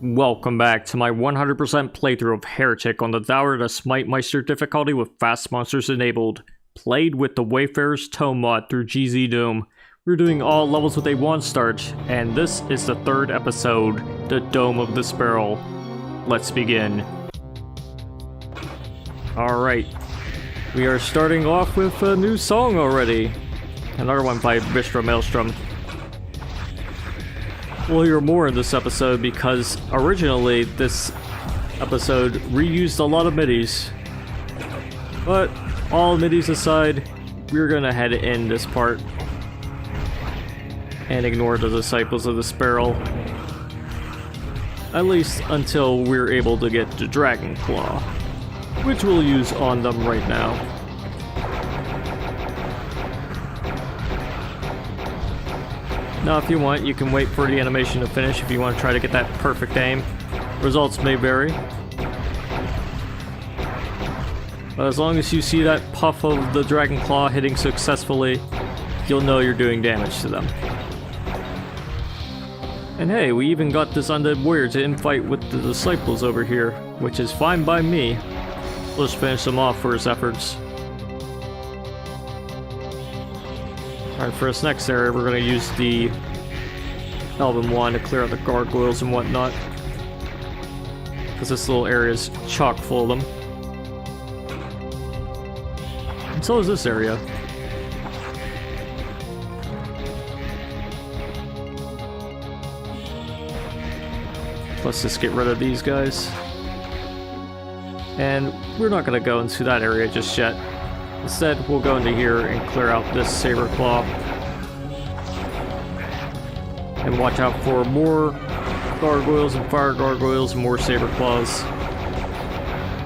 Welcome back to my 100% playthrough of Heretic on the Tower to Smite-Meister difficulty with fast monsters enabled. Played with the Wayfarer's Tome mod through GZDoom. We're doing all levels with a 1 start, and this is the 3rd episode, the Dome of the Sparrow. Let's begin. Alright, we are starting off with a new song already. Another one by Bistro Maelstrom. We'll hear more in this episode because originally this episode reused a lot of MIDIs. But all MIDIs aside, we're gonna head in this part and ignore the Disciples of the Sparrow. At least until we're able to get the Dragon Claw, which we'll use on them right now. Now if you want, you can wait for the animation to finish if you want to try to get that perfect aim. Results may vary. But as long as you see that puff of the Dragon Claw hitting successfully, you'll know you're doing damage to them. And hey, we even got this undead warrior to infight with the Disciples over here, which is fine by me. We'll just finish him off for his efforts. Alright, for this next area, we're going to use the Elven Wand to clear out the gargoyles and whatnot. Because this little area is chock full of them. And so is this area. Let's just get rid of these guys. And we're not going to go into that area just yet. Instead, we'll go into here and clear out this Saber Claw. And watch out for more gargoyles and fire gargoyles and more Saber Claws.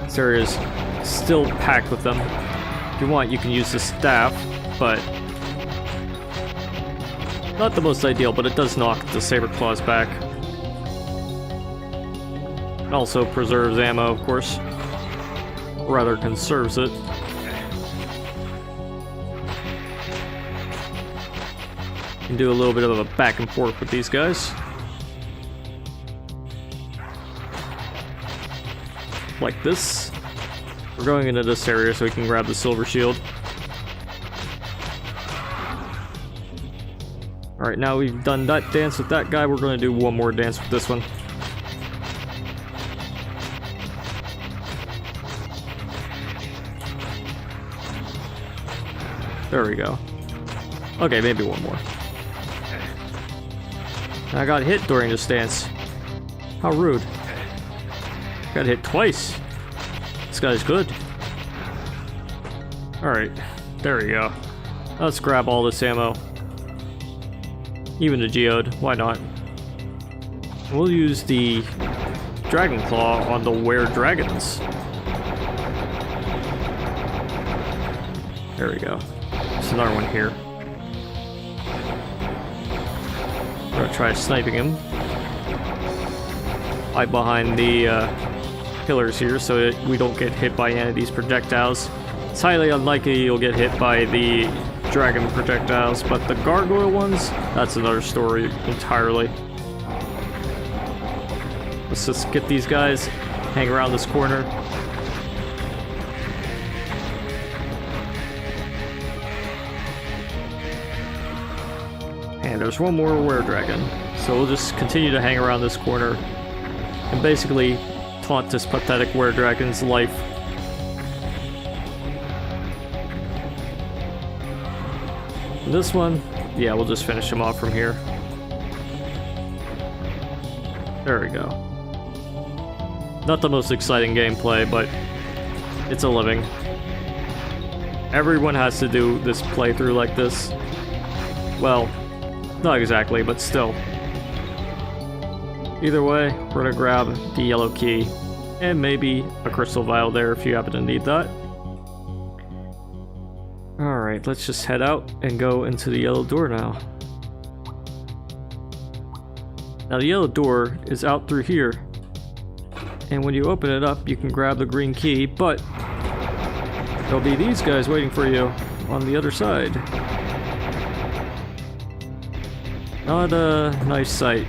This area is still packed with them. If you want, you can use the staff, but not the most ideal, but it does knock the Saber Claws back. It also preserves ammo, of course. Rather, conserves it. Can do a little bit of a back and forth with these guys. Like this. We're going into this area so we can grab the silver shield. Alright, now we've done that dance with that guy, we're going to do one more dance with this one. There we go. Okay, maybe one more. I got hit during this dance. How rude. Got hit twice. This guy's good. Alright, there we go. Let's grab all this ammo. Even the geode, why not? We'll use the Dragon Claw on the Were Dragons. There we go. There's another one here. We're gonna try sniping him. Hide behind the pillars here so that we don't get hit by any of these projectiles. It's highly unlikely you'll get hit by the dragon projectiles, but the gargoyle ones, that's another story entirely. Let's just get these guys, hang around this corner. And there's one more were-dragon. So we'll just continue to hang around this corner and basically taunt this pathetic were-dragon's life. And this one, yeah, we'll just finish him off from here. There we go. Not the most exciting gameplay, but it's a living. Everyone has to do this playthrough like this. Well, not exactly, but still. Either way, we're gonna grab the yellow key and maybe a crystal vial there if you happen to need that. Alright, let's just head out and go into the yellow door now. Now the yellow door is out through here. And when you open it up, you can grab the green key, but there'll be these guys waiting for you on the other side. Not a nice sight.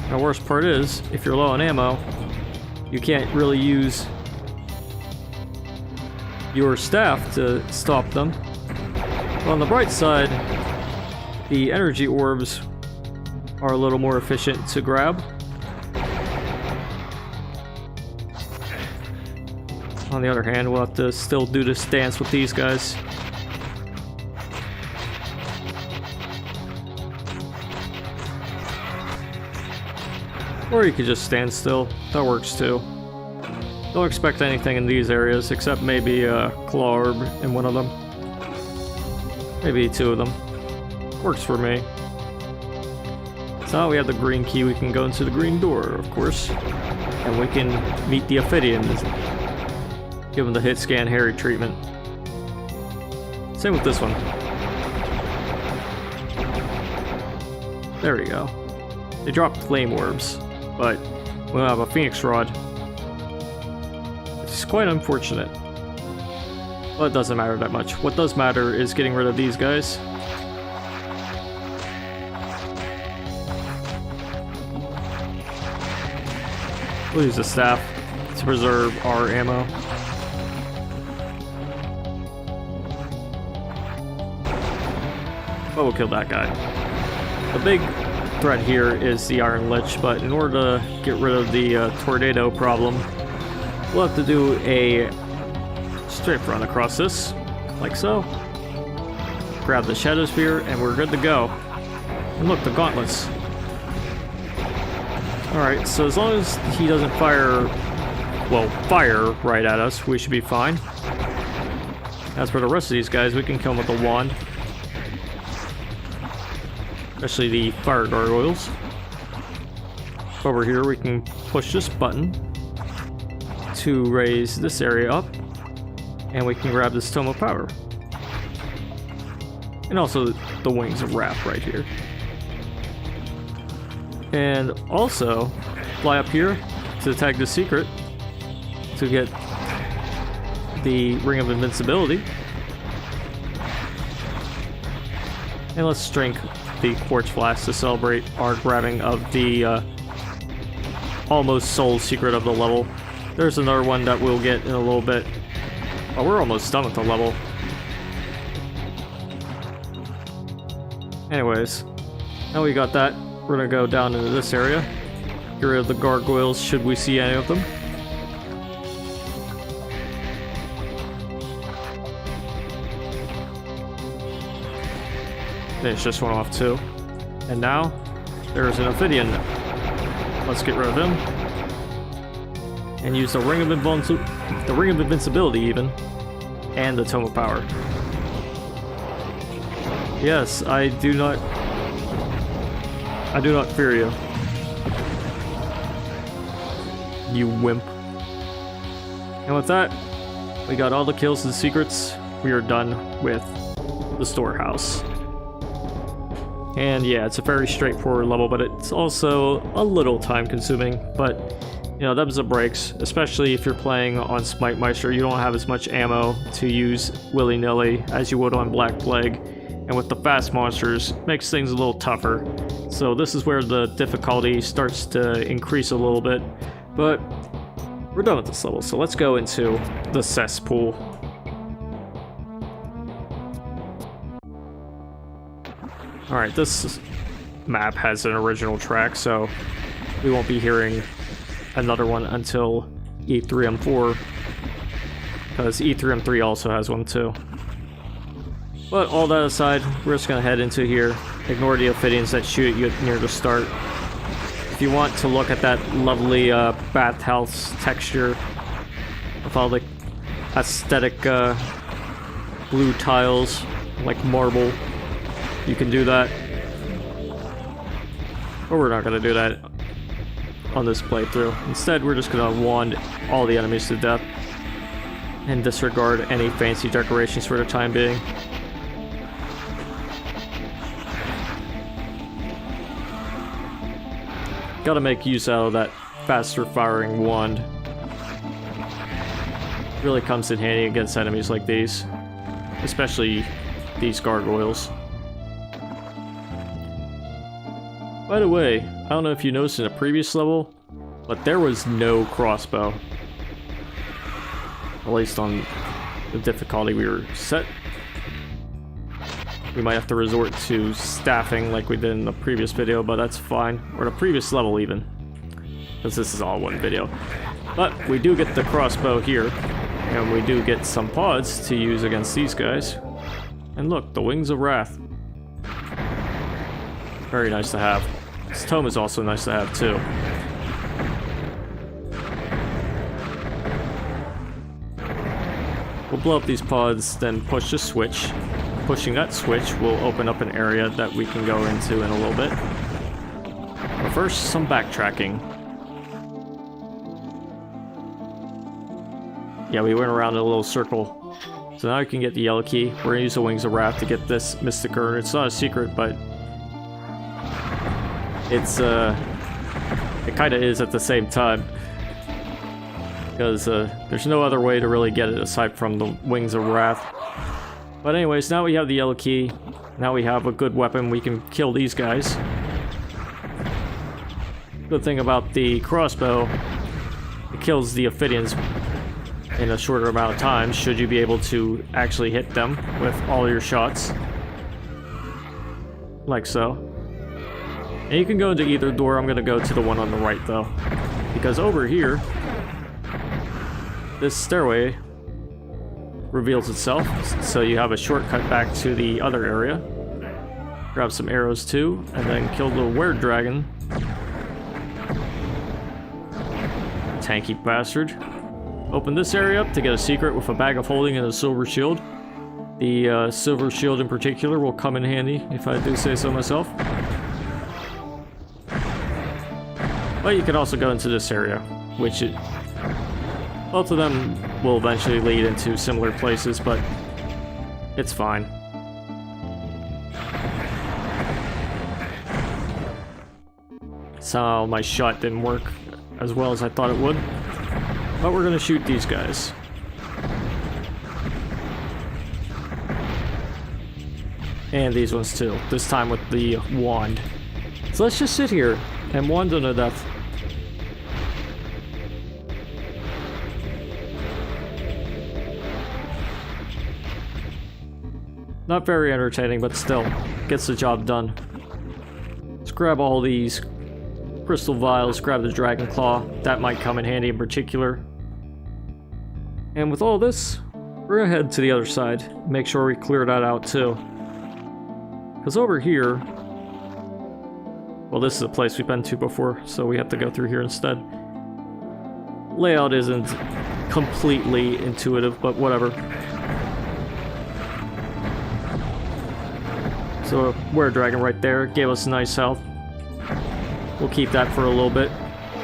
The worst part is, if you're low on ammo, you can't really use your staff to stop them. But on the bright side, the energy orbs are a little more efficient to grab. On the other hand, we'll have to still do this dance with these guys. Or you could just stand still. That works too. Don't expect anything in these areas, except maybe a claw orb in one of them. Maybe two of them. Works for me. So now we have the green key, we can go into the green door, of course. And we can meet the Ophidian. Give him the hit scan Harry treatment. Same with this one. There we go. They dropped flame orbs, but we don't have a phoenix rod. Which is quite unfortunate. But it doesn't matter that much. What does matter is getting rid of these guys. We'll use the staff to preserve our ammo. But we'll kill that guy. The big threat here is the Iron Lich, but in order to get rid of the tornado problem, we'll have to do a strafe run across this, like so. Grab the Shadow Spear, and we're good to go. And look, the gauntlets. Alright, so as long as he doesn't fire right at us, we should be fine. As for the rest of these guys, we can kill them with a wand. Especially the fire gargoyles. Over here we can push this button to raise this area up, and we can grab this Tome of Power. And also the Wings of Wrath right here. And also fly up here to tag the secret to get the Ring of Invincibility. And let's drink the Quartz Flask to celebrate our grabbing of the almost soul secret of the level. There's another one that we'll get in a little bit. Oh, we're almost done with the level. Anyways, now we got that. We're gonna go down into this area. Get rid of the gargoyles should we see any of them. Finish this one off too. And now, there's an Ophidian. Let's get rid of him. And use the Ring of Invincibility even. And the Tome of Power. Yes, I do not fear you. You wimp. And with that, we got all the kills and secrets. We are done with the Storehouse. And yeah, it's a very straightforward level, but it's also a little time consuming. But, you know, them's the breaks, especially if you're playing on Smite-Meister. You don't have as much ammo to use willy-nilly as you would on Black Plague. And with the fast monsters, it makes things a little tougher. So this is where the difficulty starts to increase a little bit. But we're done with this level, so let's go into the Cesspool. Alright, this map has an original track, so we won't be hearing another one until E3M4, because E3M3 also has one too. But all that aside, we're just going to head into here, ignore the Ophidians that shoot at you near the start. If you want to look at that lovely bathhouse texture with all the aesthetic blue tiles, like marble, you can do that. But we're not going to do that on this playthrough. Instead, we're just going to wand all the enemies to death and disregard any fancy decorations for the time being. Gotta make use out of that faster firing wand. Really comes in handy against enemies like these, especially these gargoyles. By the way, I don't know if you noticed in a previous level, but there was no crossbow. At least on the difficulty we were set. We might have to resort to staffing like we did in the previous video, but that's fine. Or the previous level even. Because this is all one video. But we do get the crossbow here. And we do get some pods to use against these guys. And look, the Wings of Wrath. Very nice to have. This Tome is also nice to have too. We'll blow up these pods, then push the switch. Pushing that switch will open up an area that we can go into in a little bit. But first, some backtracking. Yeah, we went around in a little circle. So now we can get the yellow key. We're gonna use the Wings of Wrath to get this Mystic Urn. It's not a secret, but it's it kinda is at the same time. Because there's no other way to really get it aside from the Wings of Wrath. But anyways, now we have the yellow key. Now we have a good weapon. We can kill these guys. Good thing about the crossbow, it kills the Ophidians in a shorter amount of time, should you be able to actually hit them with all your shots. Like so. And you can go into either door. I'm gonna go to the one on the right though. Because over here, this stairway reveals itself, so you have a shortcut back to the other area. Grab some arrows too, and then kill the were-dragon. Tanky bastard. Open this area up to get a secret with a bag of holding and a silver shield. The silver shield in particular will come in handy, if I do say so myself. But you can also go into this area, which both of them will eventually lead into similar places, but it's fine. So my shot didn't work as well as I thought it would. But we're gonna shoot these guys. And these ones too, this time with the wand. So let's just sit here and wand them to death. Not very entertaining, but still, gets the job done. Let's grab all these crystal vials, grab the dragon claw. That might come in handy in particular. And with all this, we're gonna head to the other side. Make sure we clear that out too. Because over here, well, this is a place we've been to before, so we have to go through here instead. Layout isn't completely intuitive, but whatever. So a were-dragon right there gave us nice health. We'll keep that for a little bit,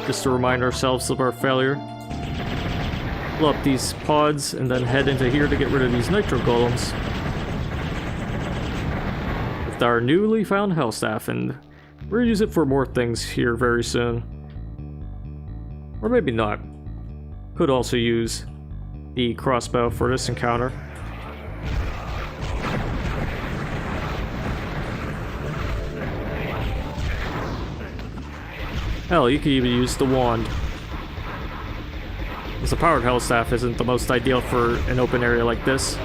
just to remind ourselves of our failure. Blow up these pods and then head into here to get rid of these nitro golems. With our newly found hell staff, and we're gonna use it for more things here very soon. Or maybe not. Could also use the crossbow for this encounter. Hell, you could even use the wand. Because the powered hell staff isn't the most ideal for an open area like this.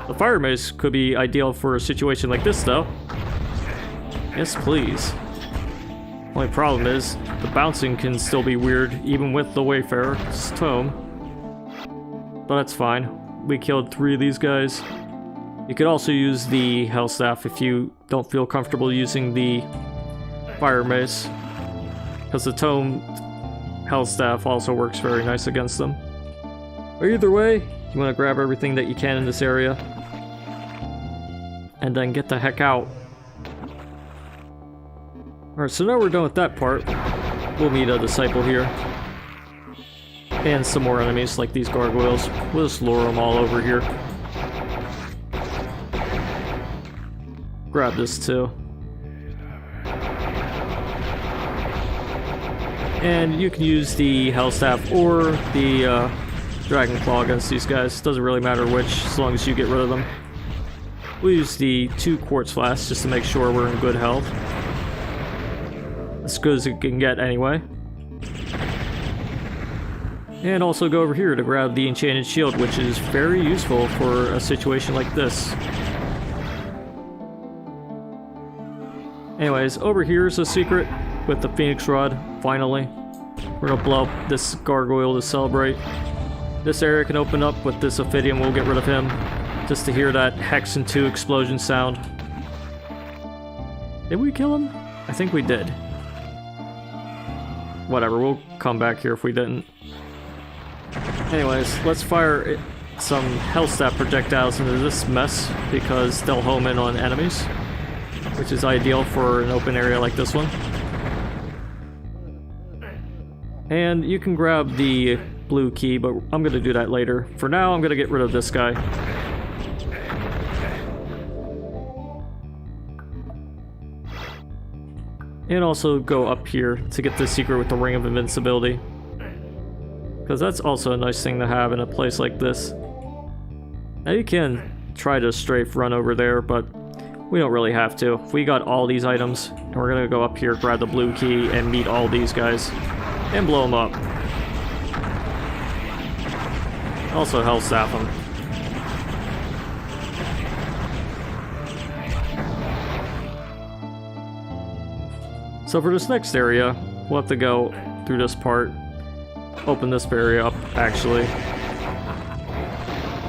The fire mace could be ideal for a situation like this though. Yes, please. Only problem is, the bouncing can still be weird even with the Wayfarer's Tome. But that's fine. We killed 3 of these guys. You could also use the hell staff if you don't feel comfortable using the fire mace, because the Tome hell staff also works very nice against them. But either way, you want to grab everything that you can in this area and then get the heck out. Alright, so now we're done with that part. We'll meet a disciple here and some more enemies like these gargoyles. We'll just lure them all over here. Grab this too. And you can use the hell staff or the dragon claw against these guys. Doesn't really matter which, as long as you get rid of them. We'll use the 2 quartz flasks just to make sure we're in good health. As good as it can get anyway. And also go over here to grab the enchanted shield, which is very useful for a situation like this. Anyways, over here is a secret with the Phoenix Rod, finally. We're gonna blow up this gargoyle to celebrate. This area can open up with this Ophidian, we'll get rid of him. Just to hear that Hex and 2 explosion sound. Did we kill him? I think we did. Whatever, we'll come back here if we didn't. Anyways, let's fire some Hellstaff projectiles into this mess because they'll home in on enemies, which is ideal for an open area like this one. And you can grab the blue key, but I'm gonna do that later. For now, I'm gonna get rid of this guy. And also go up here to get the secret with the Ring of Invincibility. Because that's also a nice thing to have in a place like this. Now you can try to strafe run over there, but we don't really have to. We got all these items, and we're gonna go up here, grab the blue key, and meet all these guys. And blow them up. Also Hellstaff them. So for this next area, we'll have to go through this part. Open this area up, actually.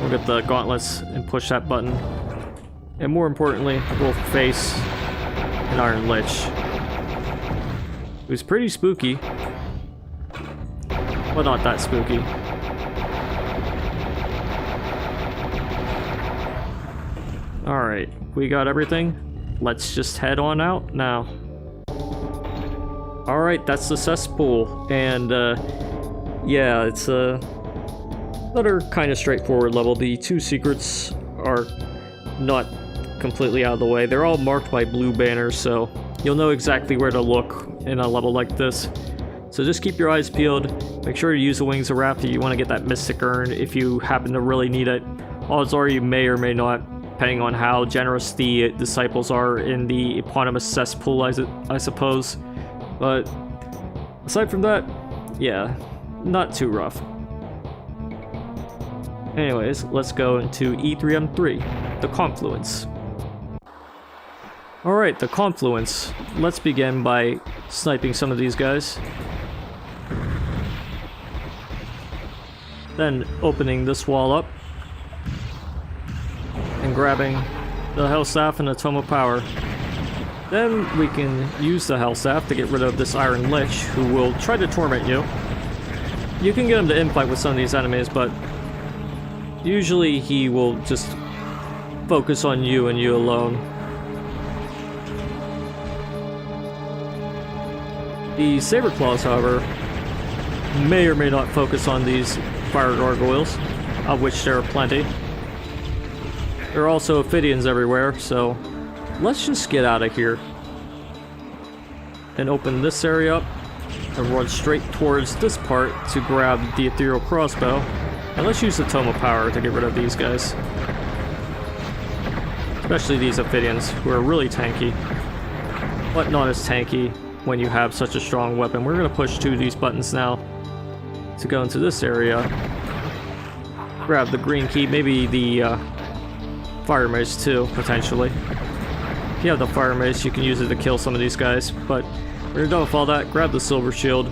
We'll get the gauntlets and push that button. And more importantly, we'll face an Iron Lich. It was pretty spooky. But not that spooky. Alright, we got everything. Let's just head on out now. Alright, that's the Cesspool. And, yeah, it's another kind of straightforward level. The 2 secrets are not completely out of the way. They're all marked by blue banners, so you'll know exactly where to look in a level like this. So just keep your eyes peeled. Make sure to use the Wings of Wrath if you want to get that Mystic Urn if you happen to really need it. Odds are you may or may not, depending on how generous the disciples are in the eponymous Cesspool, I suppose. But aside from that, yeah, not too rough. Anyways, let's go into E3M3, the Confluence. Alright, the Confluence. Let's begin by sniping some of these guys. Then opening this wall up. And grabbing the Hellstaff and the Tome of Power. Then we can use the Hellstaff to get rid of this Iron Lich, who will try to torment you. You can get him to infight with some of these enemies, but usually he will just focus on you and you alone. The Saber Claws, however, may or may not focus on these fire gargoyles, of which there are plenty. There are also Ophidians everywhere, so let's just get out of here. And open this area up and run straight towards this part to grab the Ethereal Crossbow. And let's use the Tome of Power to get rid of these guys. Especially these Ophidians, who are really tanky. But not as tanky when you have such a strong weapon. We're going to push 2 of these buttons now to go into this area. Grab the green key, maybe the Fire Mace too, potentially. If you have the Fire Mace, you can use it to kill some of these guys, but when you're done with all that, grab the Silver Shield.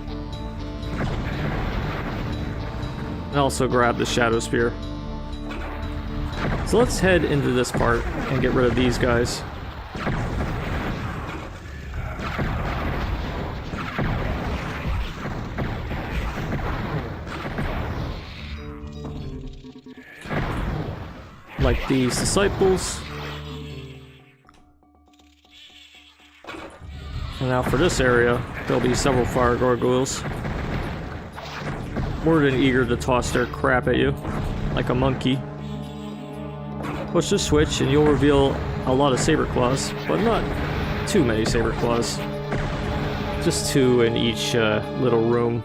And also grab the Shadow Spear. So let's head into this part and get rid of these guys. Like these disciples. And now for this area, there'll be several fire gargoyles. More than eager to toss their crap at you, like a monkey. Push the switch and you'll reveal a lot of Saber Claws, but not too many Saber Claws. Just 2 in each little room.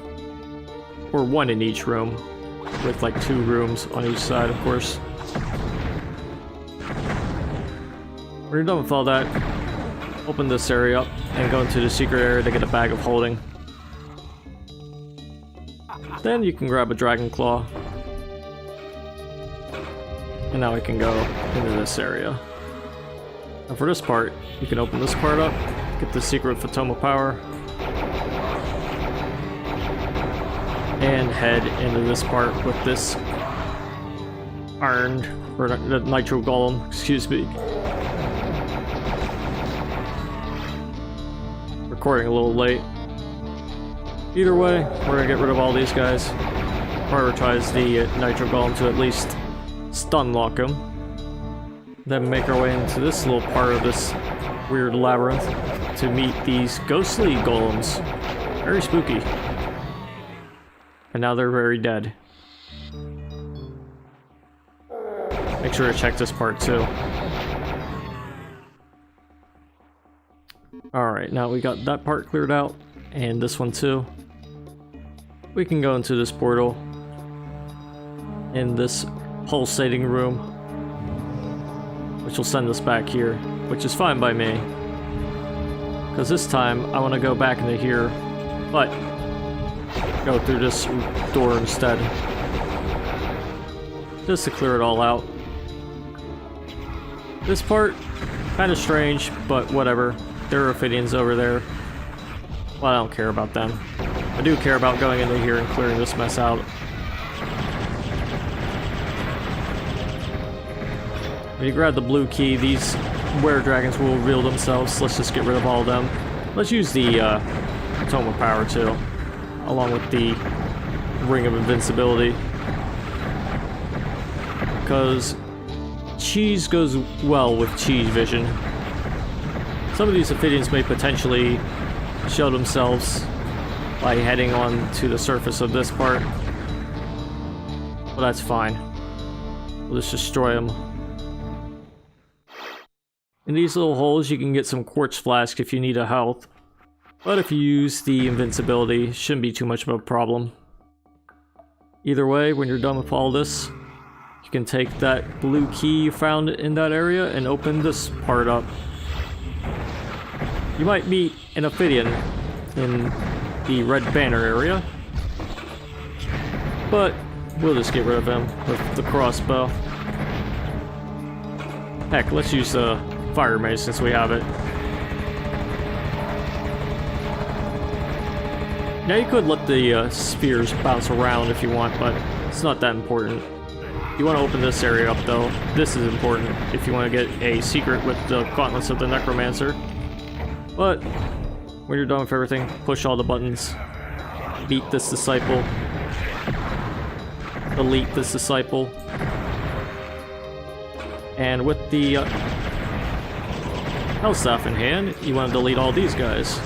Or 1 in each room, with like 2 rooms on each side, of course. When you're done with all that, open this area up and go into the secret area to get a bag of holding. Then you can grab a dragon claw. And now we can go into this area. And for this part, you can open this part up, get the secret with the Tome of Power, and head into this part with this iron, or the nitro golem, excuse me. Recording a little late. Either way, we're gonna get rid of all these guys. Prioritize the nitro golem to at least stun lock him. Then make our way into this little part of this weird labyrinth to meet these ghostly golems. Very spooky. And now they're very dead. Make sure to check this part too. Alright, now we got that part cleared out, and this one too. We can go into this portal in this pulsating room, which will send us back here, which is fine by me. Because this time I want to go back into here, but go through this door instead. Just to clear it all out. This part, kind of strange, but whatever. There are Ophidians over there. Well, I don't care about them. I do care about going into here and clearing this mess out. When you grab the blue key, these were-dragons will reveal themselves. Let's just get rid of all of them. Let's use the Tome of Power too, along with the Ring of Invincibility. Because cheese goes well with cheese vision. Some of these Ophidians may potentially show themselves by heading on to the surface of this part. Well, that's fine. We'll just destroy them. In these little holes you can get some quartz flask if you need a health. But if you use the invincibility, it shouldn't be too much of a problem. Either way, when you're done with all this, you can take that blue key you found in that area and open this part up. You might meet an Ophidian in the red banner area, but we'll just get rid of him with the crossbow. Heck, let's use the fire mace since we have it. Now you could let the spears bounce around if you want, but it's not that important. You want to open this area up though. This is important if you want to get a secret with the gauntlets of the necromancer. But when you're done with everything, push all the buttons. Beat this disciple. Delete this disciple. And with the health staff in hand, you want to delete all these guys.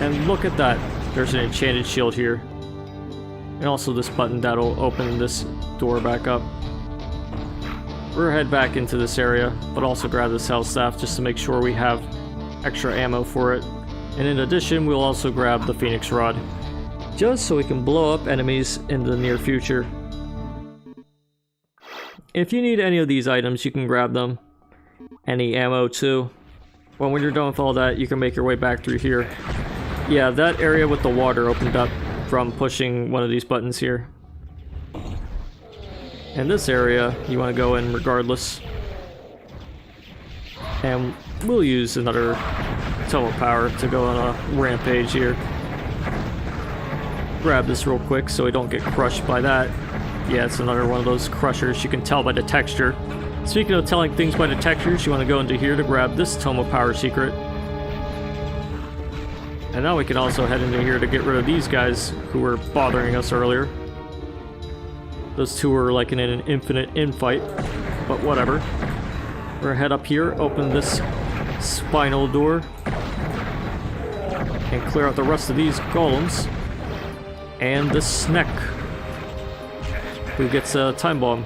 And look at that. There's an enchanted shield here. And also this button that'll open this door back up. We're gonna head back into this area, but also grab this health staff just to make sure we have extra ammo for it. And in addition, we'll also grab the Phoenix Rod, just so we can blow up enemies in the near future. If you need any of these items, you can grab them. Any ammo too. Well, when you're done with all that, you can make your way back through here. Yeah, that area with the water opened up from pushing one of these buttons here. And this area, you want to go in regardless. And we'll use another Tome of Power to go on a rampage here. Grab this real quick so we don't get crushed by that. Yeah, it's another one of those crushers. You can tell by the texture. Speaking of telling things by the textures, you want to go into here to grab this Tome of Power secret. And now we can also head into here to get rid of these guys who were bothering us earlier. Those two were like in an infinite infight, but whatever. We're gonna head up here, open this spinal door, and clear out the rest of these golems. And the Sneck, who gets a time bomb.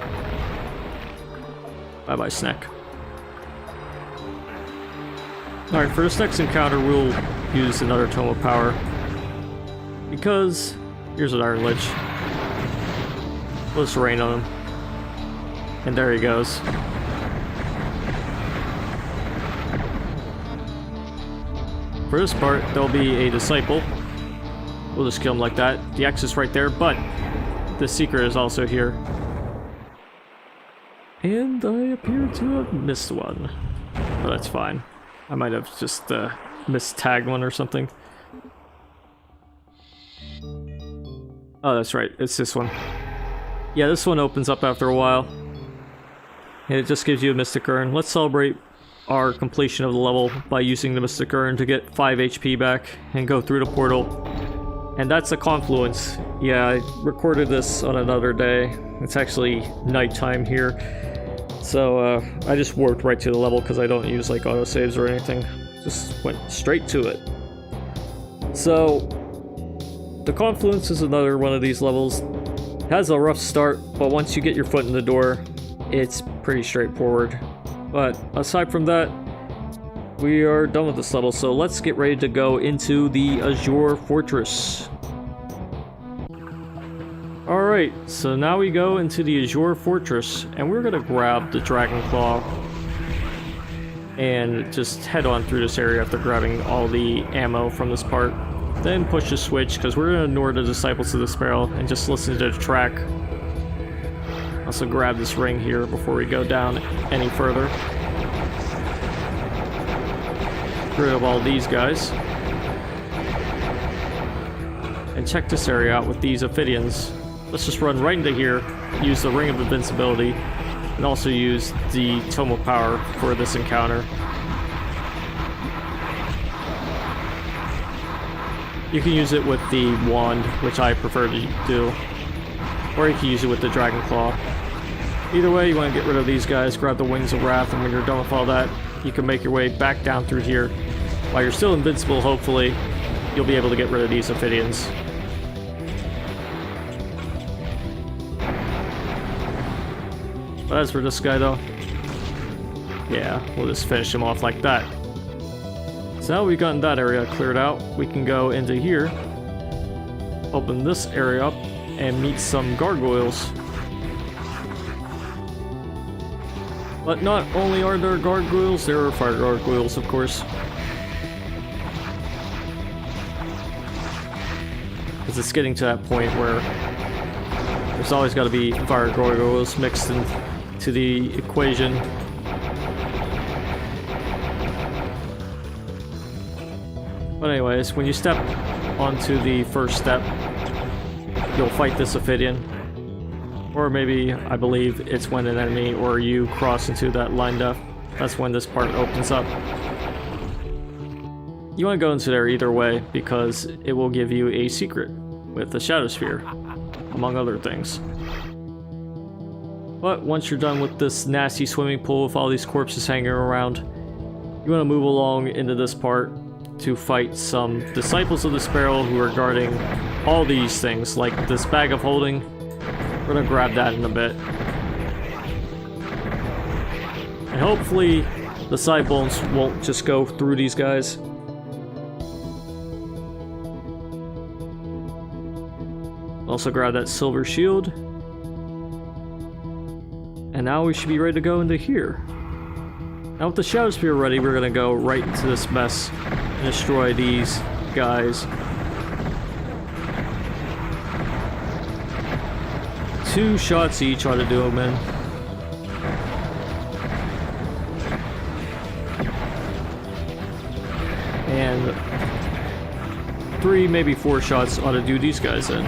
Bye bye, Sneck. Alright, for this next encounter, we'll use another Tome of Power. Because here's an Iron Lich. Let's rain on him. And there he goes. For this part, there'll be a disciple. We'll just kill him like that. The X is right there, but the secret is also here. And I appear to have missed one. But that's fine. I might have just mistagged one or something. Oh, that's right. It's this one. Yeah, this one opens up after a while. And it just gives you a Mystic Urn. Let's celebrate our completion of the level by using the Mystic Urn to get 5 HP back and go through the portal. And that's a Confluence. Yeah, I recorded this on another day. It's actually nighttime here. So I just warped right to the level because I don't use like autosaves or anything. Just went straight to it. So the Confluence is another one of these levels. It has a rough start, but once you get your foot in the door, it's pretty straightforward. But aside from that, we are done with this level, so let's get ready to go into the Azure Fortress. Alright, so now we go into the Azure Fortress, and we're gonna grab the Dragon Claw and just head on through this area after grabbing all the ammo from this part. Then push the switch, because we're gonna ignore the Disciples of the Sparrow and just listen to the track. Also grab this ring here before we go down any further. Get rid of all these guys. And check this area out with these Ophidians. Let's just run right into here, use the Ring of Invincibility, and also use the Tome of Power for this encounter. You can use it with the wand, which I prefer to do, or you can use it with the Dragon Claw. Either way, you want to get rid of these guys, grab the Wings of Wrath, and when you're done with all that, you can make your way back down through here. While you're still invincible, hopefully, you'll be able to get rid of these Ophidians. But as for this guy, though, yeah, we'll just finish him off like that. So now we've gotten that area cleared out, we can go into here, open this area up, and meet some gargoyles. But not only are there gargoyles, there are fire gargoyles, of course. Because it's getting to that point where there's always got to be fire gargoyles mixed into the equation. But anyways, when you step onto the first step, you'll fight this Ophidian. Or maybe, I believe, it's when an enemy or you cross into that line death. That's when this part opens up. You want to go into there either way, because it will give you a secret with the Shadow Sphere, among other things. But once you're done with this nasty swimming pool with all these corpses hanging around, you want to move along into this part to fight some Disciples of the Sparrow who are guarding all these things, like this bag of holding. We're gonna grab that in a bit. And hopefully the side bones won't just go through these guys. Also grab that silver shield. And now we should be ready to go into here. Now with the Shadow Spear ready, we're gonna go right into this mess and destroy these guys. 2 shots each ought to do them in. And 3, maybe 4 shots ought to do these guys in.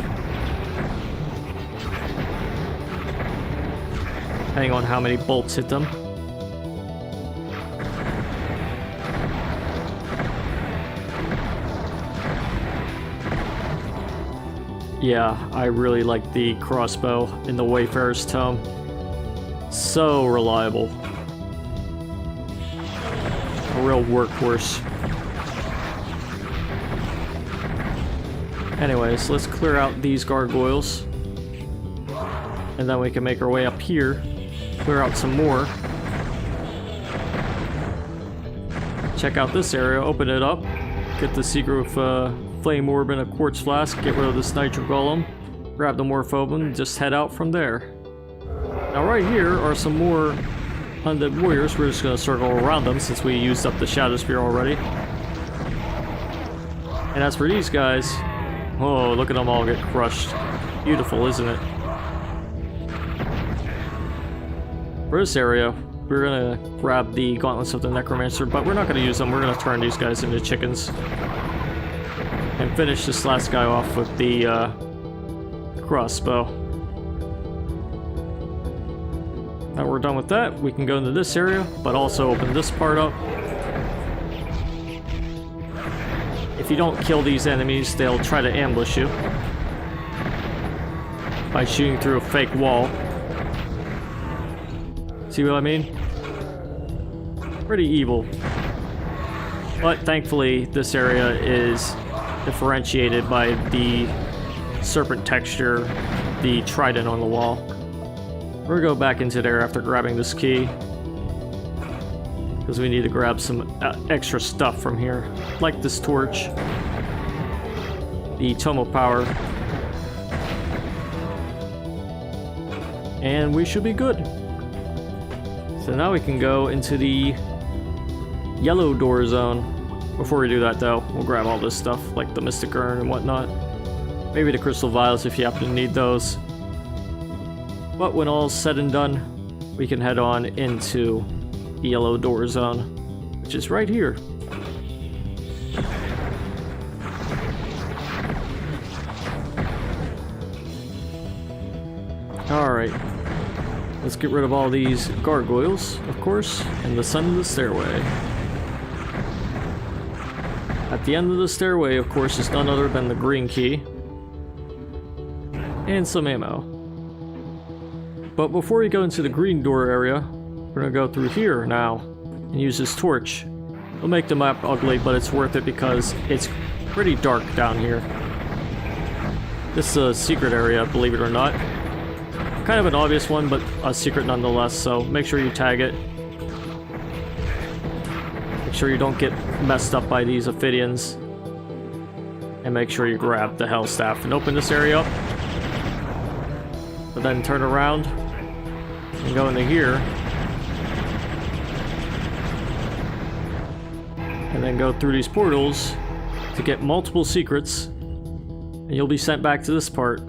Depending on how many bolts hit them. Yeah, I really like the crossbow in the Wayfarer's Tome. So reliable. A real workhorse. Anyways, let's clear out these gargoyles. And then we can make our way up here. Clear out some more. Check out this area, open it up. Get the secret of Flame Orb in a Quartz Flask, get rid of this Nitro Golem, grab the Morphobon, and just head out from there. Now right here are some more Undead Warriors. We're just going to circle around them since we used up the Shadow Spear already. And as for these guys, oh, look at them all get crushed. Beautiful, isn't it? For this area, we're gonna grab the gauntlets of the necromancer, but we're not gonna use them. We're gonna turn these guys into chickens and finish this last guy off with the crossbow. Now we're done with that, we can go into this area, but also open this part up. If you don't kill these enemies, they'll try to ambush you by shooting through a fake wall. See what I mean? Pretty evil. But thankfully, this area is differentiated by the serpent texture, the trident on the wall. We're gonna go back into there after grabbing this key, because we need to grab some extra stuff from here, like this torch, the Tome of Power, and we should be good. So now we can go into the yellow door zone. Before we do that though, we'll grab all this stuff, like the Mystic Urn and whatnot. Maybe the Crystal Vials if you happen to need those. But when all's said and done, we can head on into the yellow door zone, which is right here. Alright. Let's get rid of all these gargoyles, of course, and descend to the stairway. At the end of the stairway, of course, is none other than the green key. And some ammo. But before we go into the green door area, we're gonna go through here now and use this torch. It'll make the map ugly, but it's worth it because it's pretty dark down here. This is a secret area, believe it or not. Kind of an obvious one, but a secret nonetheless, so make sure you tag it. Make sure you don't get messed up by these Ophidians. And make sure you grab the Hell Staff and open this area up. But then turn around and go into here. And then go through these portals to get multiple secrets. And you'll be sent back to this part.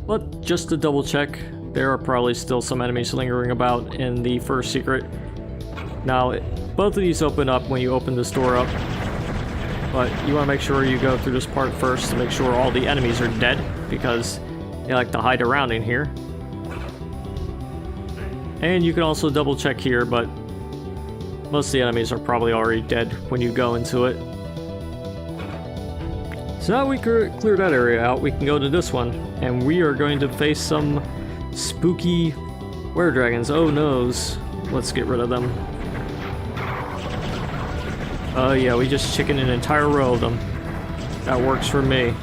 But just to double check, there are probably still some enemies lingering about in the first secret. Now, both of these open up when you open this door up. But you want to make sure you go through this part first to make sure all the enemies are dead, because they like to hide around in here. And you can also double check here, but most of the enemies are probably already dead when you go into it. So now we clear that area out, we can go to this one, and we are going to face some spooky were-dragons. Oh noes. Let's get rid of them. Oh yeah, we just chickened an entire row of them. That works for me.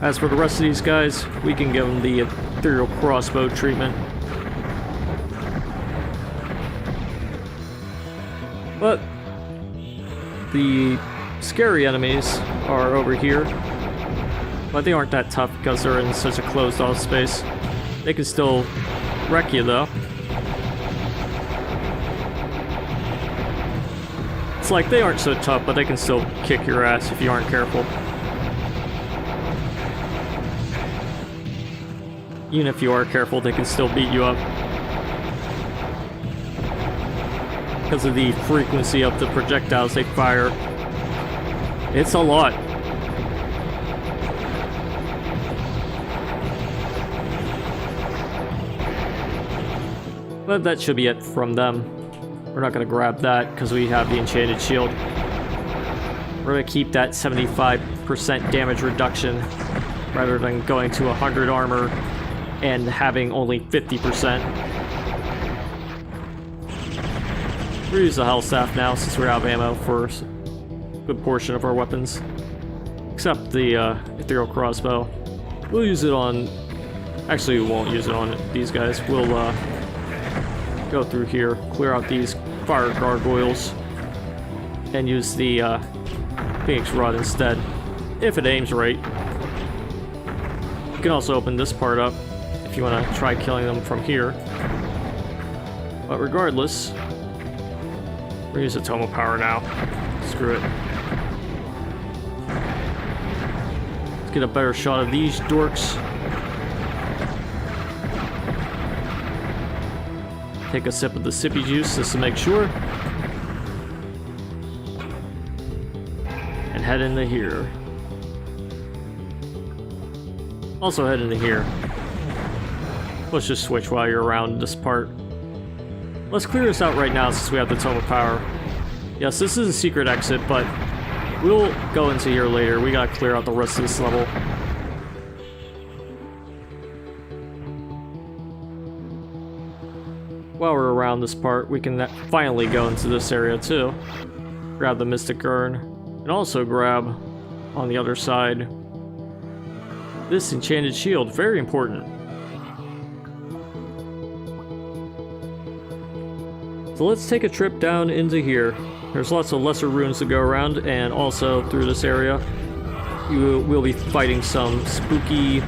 As for the rest of these guys, we can give them the ethereal crossbow treatment. But the scary enemies are over here, but they aren't that tough because they're in such a closed off space. They can still wreck you though. It's like they aren't so tough, but they can still kick your ass if you aren't careful. Even if you are careful, they can still beat you up. Because of the frequency of the projectiles they fire. It's a lot. But that should be it from them. We're not going to grab that because we have the enchanted shield. We're going to keep that 75% damage reduction rather than going to 100 armor and having only 50%. We'll use the Hell Staff now since we're out of ammo for a good portion of our weapons. Except the ethereal crossbow. We'll use it on... Actually, we won't use it on these guys. We'll go through here, clear out these fire gargoyles, and use the Phoenix Rod instead, if it aims right. You can also open this part up if you want to try killing them from here. But regardless, We're use the Tome of Power now. Screw it. Let's get a better shot of these dorks. Take a sip of the sippy juice just to make sure. And head into here. Also head into here. Let's just switch while you're around this part. Let's clear this out right now since we have the Tome of Power. Yes, this is a secret exit, but we'll go into here later. We gotta clear out the rest of this level. While we're around this part, we can finally go into this area too. Grab the Mystic Urn, and also grab, on the other side, this Enchanted Shield. Very important. So let's take a trip down into here. There's lots of lesser runes to go around, and also through this area you will be fighting some spooky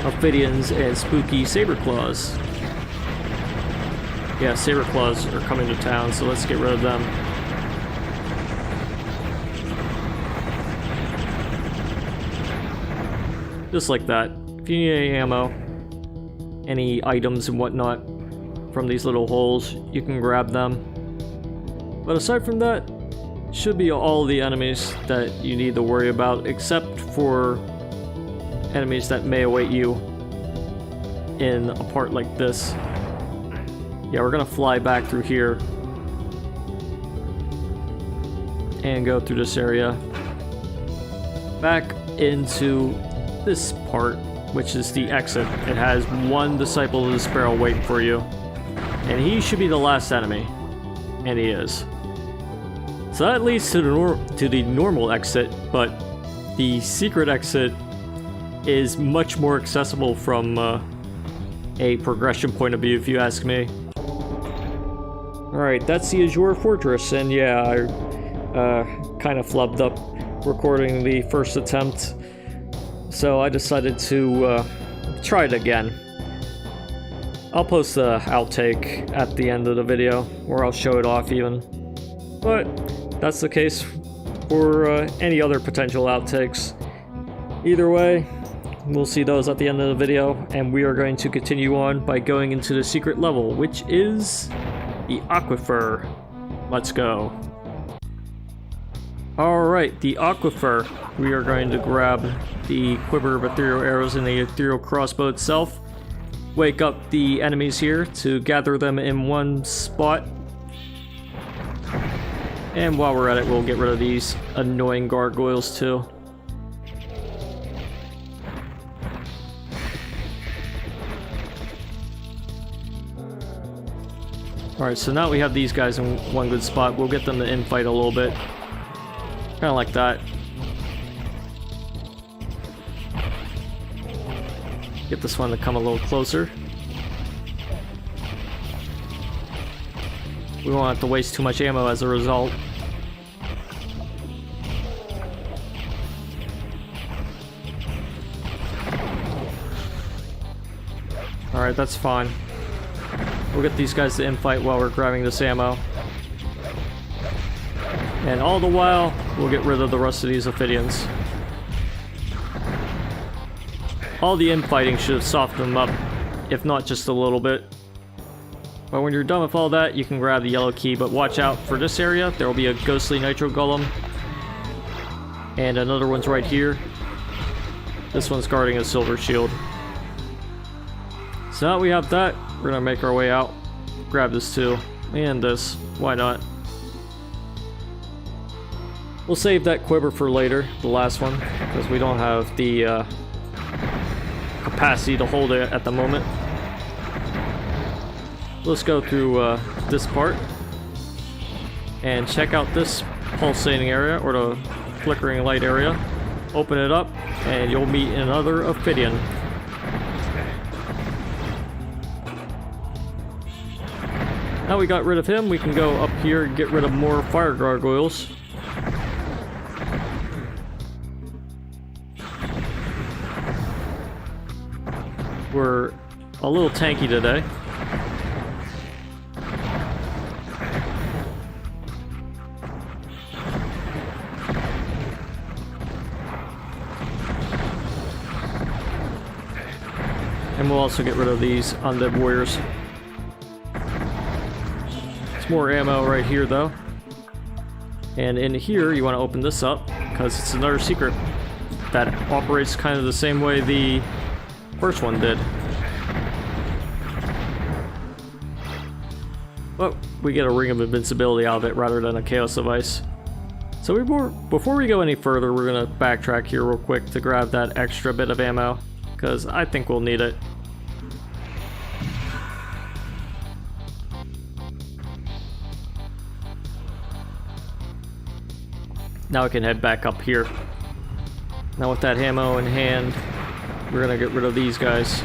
Ophidians and spooky Saber Claws. Yeah, Saber Claws are coming to town, so let's get rid of them. Just like that. If you need any ammo, any items and whatnot from these little holes, you can grab them. But aside from that, should be all the enemies that you need to worry about, except for enemies that may await you in a part like this. Yeah, we're gonna fly back through here and go through this area back into this part, which is the exit. It has one Disciple of the Sparrow waiting for you, and he should be the last enemy, and he is. So that leads to the normal exit, but the secret exit is much more accessible from a progression point of view, if you ask me. Alright, that's the Azure Fortress, and yeah, I kind of flubbed up recording the first attempt, so I decided to try it again. I'll post the outtake at the end of the video, or I'll show it off even. But that's the case for any other potential outtakes. Either way, we'll see those at the end of the video, and we are going to continue on by going into the secret level, which is the Aquifer. Let's go. Alright, the Aquifer. We are going to grab the quiver of ethereal arrows and the ethereal crossbow itself. Wake up the enemies here to gather them in one spot. And while we're at it, we'll get rid of these annoying gargoyles too. Alright, so now we have these guys in one good spot. We'll get them to infight a little bit. Kind of like that. Get this one to come a little closer. We won't have to waste too much ammo as a result. Alright, that's fine. We'll get these guys to infight while we're grabbing this ammo. And all the while, we'll get rid of the rest of these Ophidians. All the infighting should have softened them up, if not just a little bit. But when you're done with all that, you can grab the yellow key, but watch out for this area. There will be a ghostly nitro golem. And another one's right here. This one's guarding a silver shield. So now we have that, we're gonna make our way out. Grab this too, and this, why not? We'll save that quiver for later, the last one, because we don't have the capacity to hold it at the moment. Let's go through this part and check out this pulsating area, or the flickering light area. Open it up and you'll meet another Ophidian. Now we got rid of him, we can go up here and get rid of more fire gargoyles. We're a little tanky today. And we'll also get rid of these undead warriors. It's more ammo right here though. And in here you want to open this up because it's another secret that operates kind of the same way the first one did. But we get a ring of invincibility out of it rather than a chaos device. So before we go any further, we're going to backtrack here real quick to grab that extra bit of ammo, because I think we'll need it. Now we can head back up here. Now with that ammo in hand, we're going to get rid of these guys.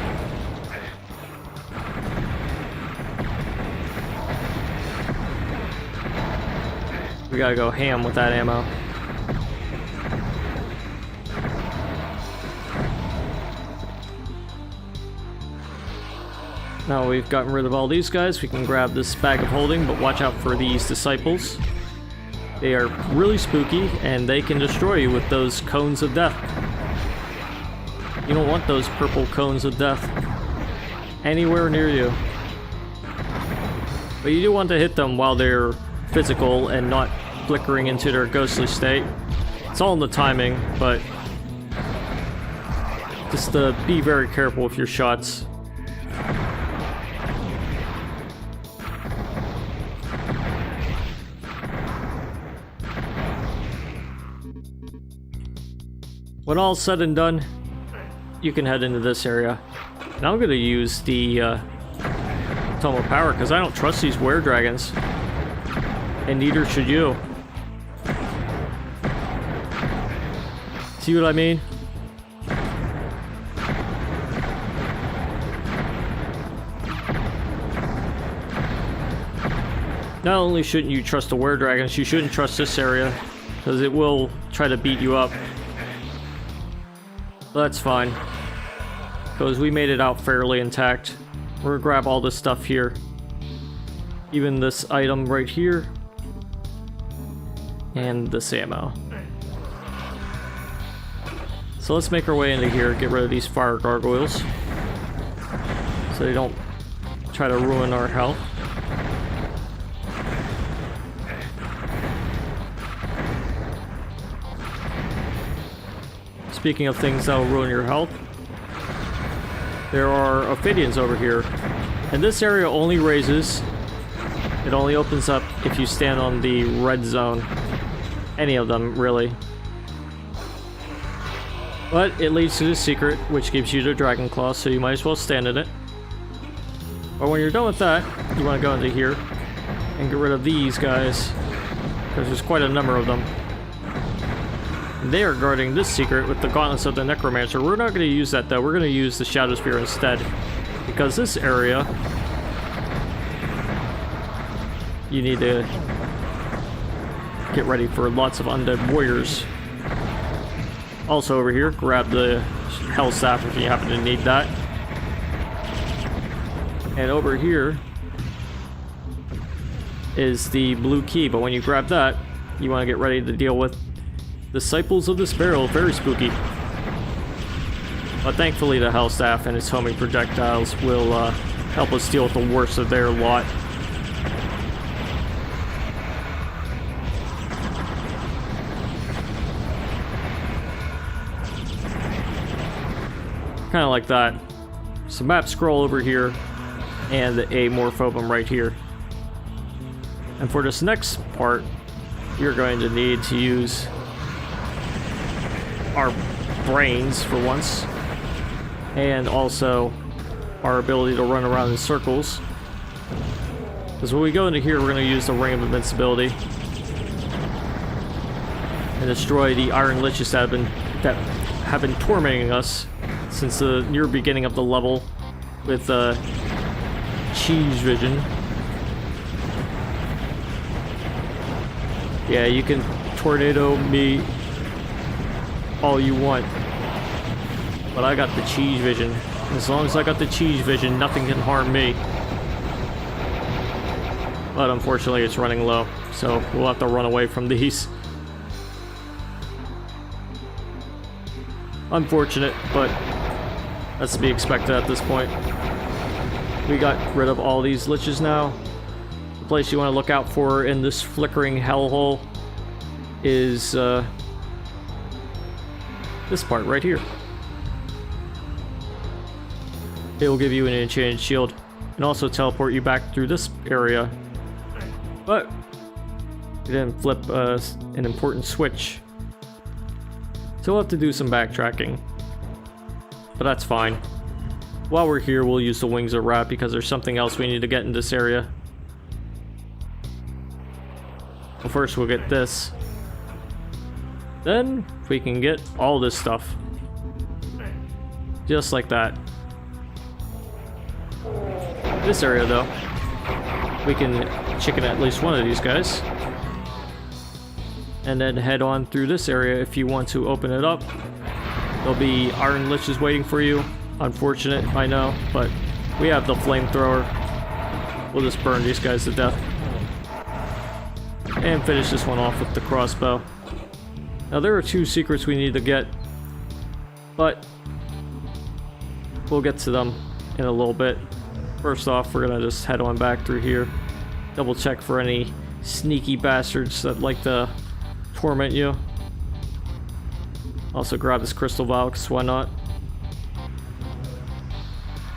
We gotta go ham with that ammo. Now we've gotten rid of all these guys, we can grab this bag of holding, but watch out for these disciples. They are really spooky, and they can destroy you with those cones of death. You don't want those purple cones of death anywhere near you. But you do want to hit them while they're physical and not flickering into their ghostly state. It's all in the timing, but just be very careful with your shots. When all's said and done, you can head into this area. And I'm going to use the Tome of Power because I don't trust these were-dragons. And neither should you. See what I mean? Not only shouldn't you trust the were-dragons, you shouldn't trust this area, because it will try to beat you up. But that's fine, because we made it out fairly intact. We're gonna grab all this stuff here. Even this item right here. And this ammo. So let's make our way into here, get rid of these fire gargoyles so they don't try to ruin our health. Speaking of things that will ruin your health, there are Ophidians over here, and this area only raises, it only opens up if you stand on the red zone. Any of them, really. But it leads to the secret, which gives you the dragon claw, so you might as well stand in it. But when you're done with that, you want to go into here and get rid of these guys, because there's quite a number of them. And they are guarding this secret with the gauntlets of the necromancer. We're not going to use that though, we're going to use the shadow spear instead, because this area you need to get ready for lots of undead warriors. Also over here, grab the hell staff if you happen to need that. And over here is the blue key, but when you grab that, you want to get ready to deal with Disciples of the Sparrow. Very spooky. But thankfully the hell staff and its homing projectiles will help us deal with the worst of their lot. Kind of like that. So map scroll over here and a morphobum right here. And for this next part, you're going to need to use our brains for once, and also our ability to run around in circles. Because when we go into here, we're going to use the Ring of Invincibility and destroy the Iron Liches that have been tormenting us since the near beginning of the level with cheese vision. Yeah, you can tornado me all you want, but I got the cheese vision. As long as I got the cheese vision, nothing can harm me. But unfortunately it's running low, so we'll have to run away from these. Unfortunate, but That's to be expected at this point. We got rid of all these liches now. The place you want to look out for in this flickering hellhole is this part right here. It will give you an enchanted shield and also teleport you back through this area. But we didn't flip an important switch. So we'll have to do some backtracking. But that's fine. While we're here, we'll use the Wings of Rat because there's something else we need to get in this area. Well, first we'll get this. Then we can get all this stuff. Just like that. This area though, we can chicken at least one of these guys. And then head on through this area if you want to open it up. There'll be iron liches waiting for you. Unfortunate, I know, but we have the flamethrower. We'll just burn these guys to death. And finish this one off with the crossbow. Now there are 2 secrets we need to get, but we'll get to them in a little bit. First off, we're gonna just head on back through here. Double check for any sneaky bastards that like to torment you. Also grab this crystal vial, because why not?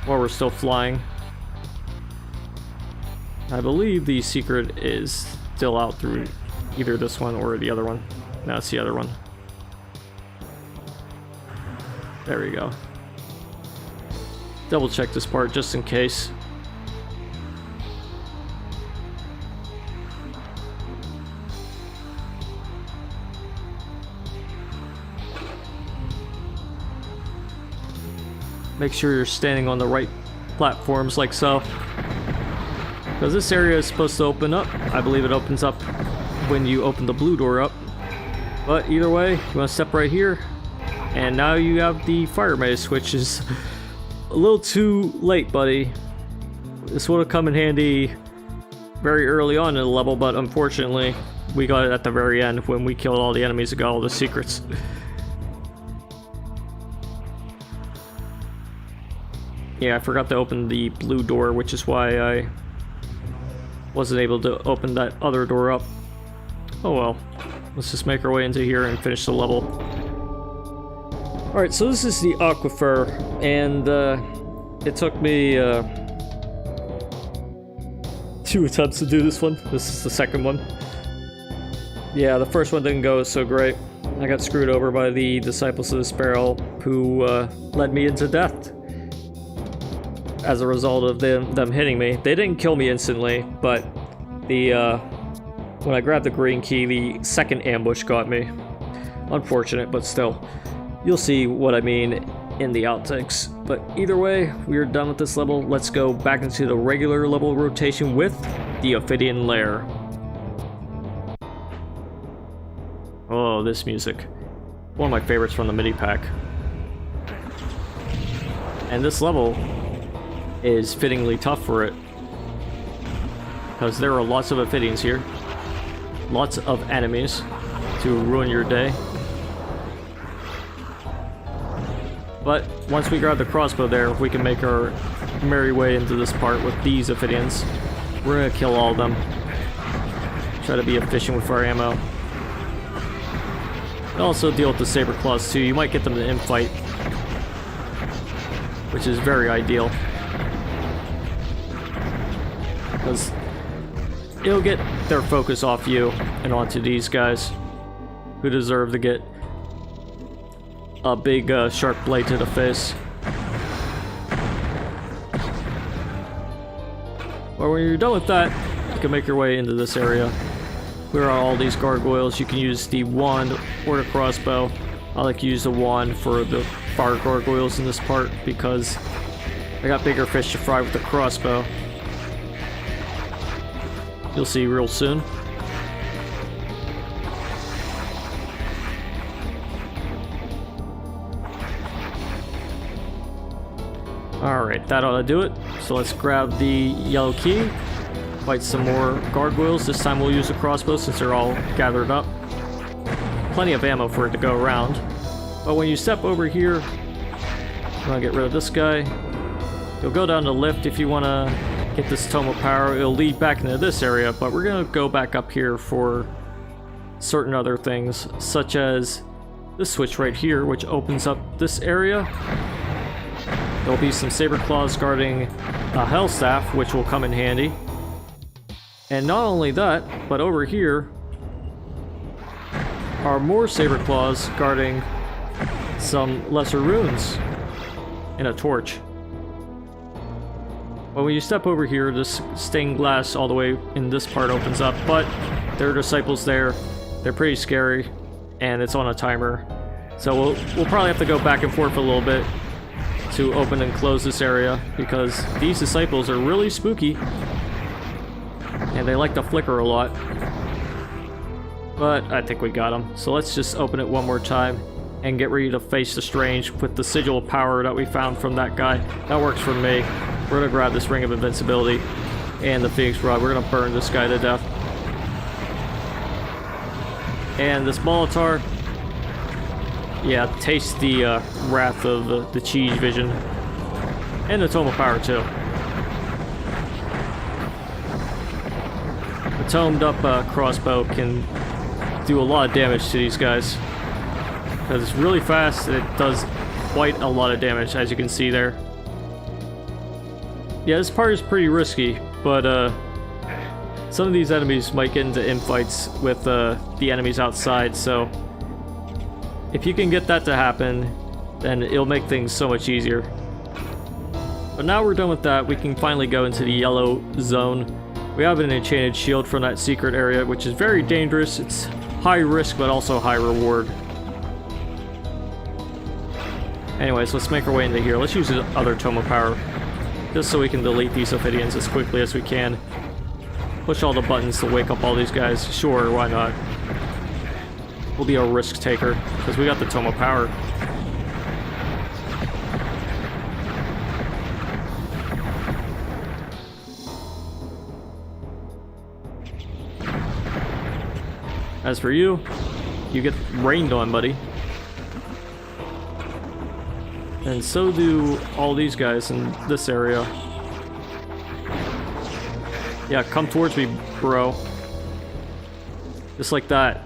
While we're still flying. I believe the secret is still out through either this one or the other one. No, it's the other one. There we go. Double check this part just in case. Make sure you're standing on the right platforms like so. Because this area is supposed to open up. I believe it opens up when you open the blue door up. But either way, you want to step right here. And now you have the fire mace, which is a little too late, buddy. This would have come in handy very early on in the level, but unfortunately, we got it at the very end when we killed all the enemies and got all the secrets. Yeah, I forgot to open the blue door, which is why I wasn't able to open that other door up. Oh well. Let's just make our way into here and finish the level. Alright, so this is the Aquifer, and it took me 2 attempts to do this one. This is the second one. Yeah, the first one didn't go so great. I got screwed over by the Disciples of the Sparrow, who led me into death as a result of them hitting me. They didn't kill me instantly, but when I grabbed the green key, the second ambush got me. Unfortunate, but still. You'll see what I mean in the outtakes. But either way, we are done with this level. Let's go back into the regular level rotation with the Ophidian Lair. Oh, this music. One of my favorites from the MIDI pack. And this level is fittingly tough for it, because there are lots of Ophidians here. Lots of enemies to ruin your day. But once we grab the crossbow there, we can make our merry way into this part with these Ophidians. We're gonna kill all of them. Try to be efficient with our ammo. And also deal with the saber claws too. You might get them to infight, which is very ideal, because it'll get their focus off you and onto these guys, who deserve to get a big sharp blade to the face. Well, when you're done with that, you can make your way into this area. Clear out all these gargoyles. You can use the wand or the crossbow. I like to use the wand for the fire gargoyles in this part because I got bigger fish to fry with the crossbow. You'll see real soon. Alright, that ought to do it. So let's grab the yellow key, fight some more gargoyles. This time we'll use the crossbow since they're all gathered up. Plenty of ammo for it to go around. But when you step over here, I'm gonna get rid of this guy. You'll go down the lift if you want to get this Tome of Power. It'll lead back into this area, but we're gonna go back up here for certain other things, such as this switch right here, which opens up this area. There'll be some saber claws guarding a hell staff, which will come in handy. And not only that, but over here are more saber claws guarding some lesser runes and a torch. But when you step over here, this stained glass all the way in this part opens up, but there are disciples there. They're pretty scary, and it's on a timer. So we'll probably have to go back and forth a little bit to open and close this area, because these disciples are really spooky, and they like to flicker a lot. But I think we got them. So let's just open it one more time and get ready to face the strange with the sigil of power that we found from that guy. That works for me. We're gonna grab this ring of invincibility and the Phoenix Rod. We're gonna burn this guy to death. And this Molitar, yeah, taste the wrath of the cheese vision. And the Tome of Power too. The tomed up crossbow can do a lot of damage to these guys, because it's really fast and it does quite a lot of damage, as you can see there. Yeah, this part is pretty risky, but some of these enemies might get into infights with the enemies outside, so if you can get that to happen, then it'll make things so much easier. But now we're done with that, we can finally go into the yellow zone. We have an enchanted shield from that secret area, which is very dangerous. It's high risk, but also high reward. Anyways, let's make our way into here. Let's use the other Tome of Power, just so we can delete these Ophidians as quickly as we can. Push all the buttons to wake up all these guys. Sure, why not? We'll be a risk taker, because we got the Tome of Power. As for you, you get rained on, buddy. And so do all these guys in this area. Yeah, come towards me, bro. Just like that.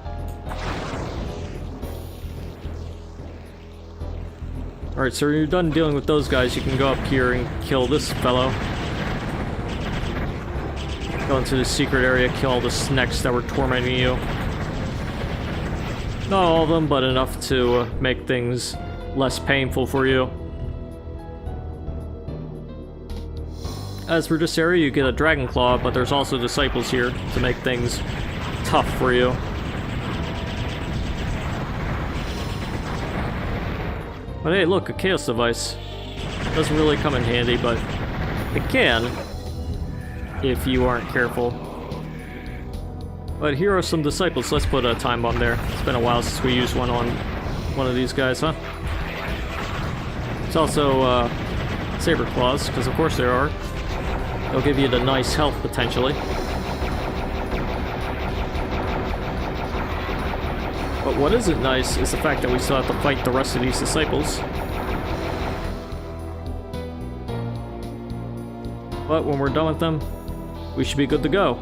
Alright, so when you're done dealing with those guys, you can go up here and kill this fellow. Go into the secret area, kill all the snacks that were tormenting you. Not all of them, but enough to make things less painful for you. As for this area, you get a dragon claw, but there's also disciples here to make things tough for you. But hey, look, a chaos device. Doesn't really come in handy, but it can if you aren't careful. But here are some disciples. Let's put a time bomb there. It's been a while since we used one on one of these guys, huh? It's also saber claws, because of course there are. They'll give you the nice health potentially. But what isn't nice is the fact that we still have to fight the rest of these disciples. But when we're done with them, we should be good to go.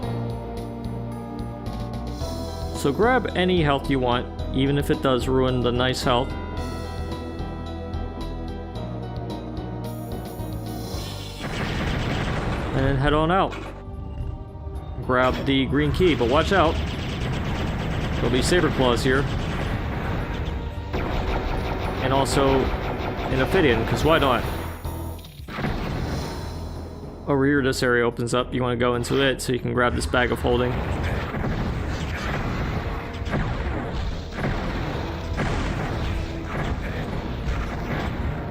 So grab any health you want, even if it does ruin the nice health. And then head on out. Grab the green key, but watch out. There'll be saber claws here. And also an Ophidian, because why not? Over here, this area opens up. You want to go into it so you can grab this bag of holding.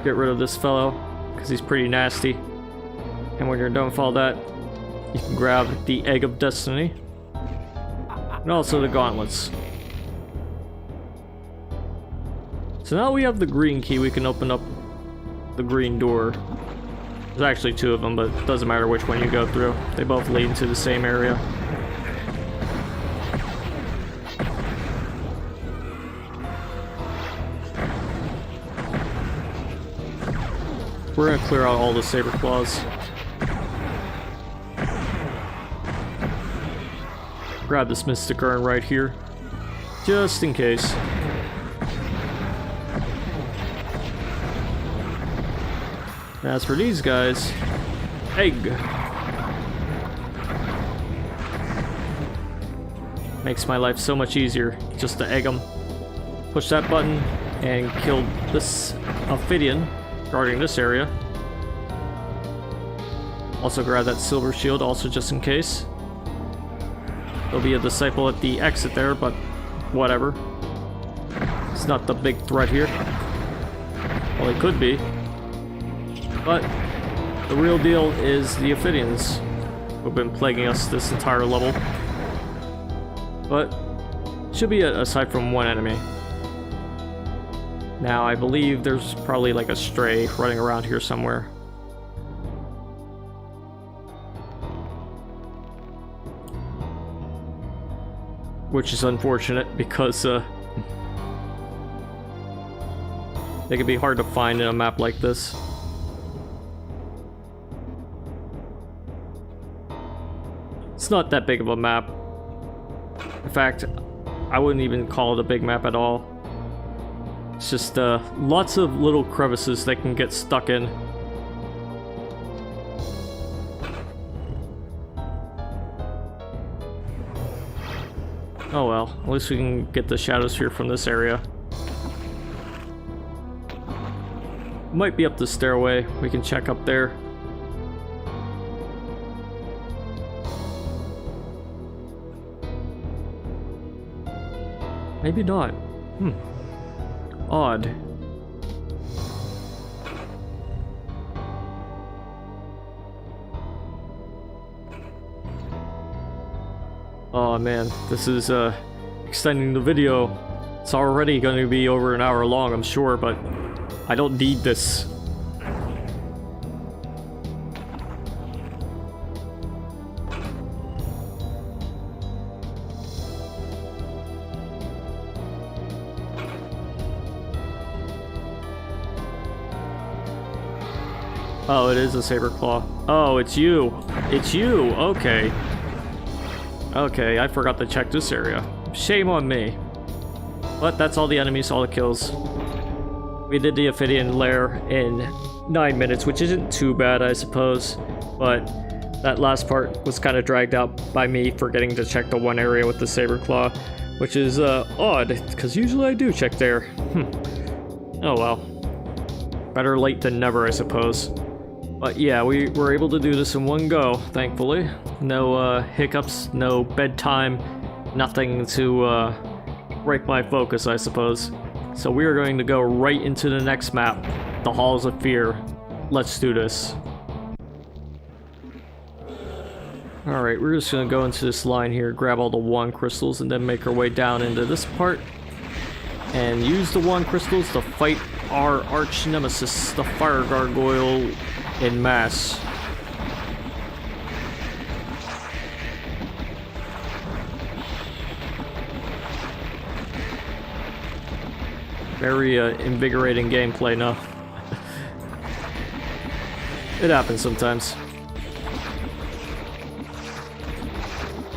Get rid of this fellow, because he's pretty nasty. And when you're done with all that, you can grab the Egg of Destiny. And also the gauntlets. So now we have the green key, we can open up the green door. There's actually two of them, but it doesn't matter which one you go through. They both lead into the same area. We're gonna clear out all the saber claws. Grab this mystic urn right here, just in case. As for these guys, egg. Makes my life so much easier just to egg them. Push that button and kill this Ophidian guarding this area. Also grab that silver shield, also just in case. There'll be a disciple at the exit there, but whatever. It's not the big threat here. Well, it could be. But the real deal is the Ophidians, who've been plaguing us this entire level. But should be aside from one enemy. Now I believe there's probably like a stray running around here somewhere. Which is unfortunate because they can be hard to find in a map like this. It's not that big of a map. In fact, I wouldn't even call it a big map at all. It's just lots of little crevices they can get stuck in. Oh well, at least we can get the shadow sphere from this area. Might be up the stairway, we can check up there. Maybe not. Odd. Oh man, this is extending the video. It's already going to be over an hour long, I'm sure, but I don't need this. Oh, it is a saber claw. Oh, it's you. It's you. Okay. Okay, I forgot to check this area. Shame on me. But that's all the enemies, all the kills. We did the Ophidian Lair in 9 minutes, which isn't too bad, I suppose. But that last part was kind of dragged out by me forgetting to check the one area with the saber claw, which is odd, because usually I do check there. Oh well. Better late than never, I suppose. But yeah, we were able to do this in one go, thankfully. No hiccups, no bedtime, nothing to break my focus, I suppose. So we are going to go right into the next map, the Halls of Fear. Let's do this. Alright, we're just going to go into this line here, grab all the wand crystals, and then make our way down into this part. And use the wand crystals to fight our arch nemesis, the fire gargoyle, in mass. Very invigorating gameplay now. It happens sometimes.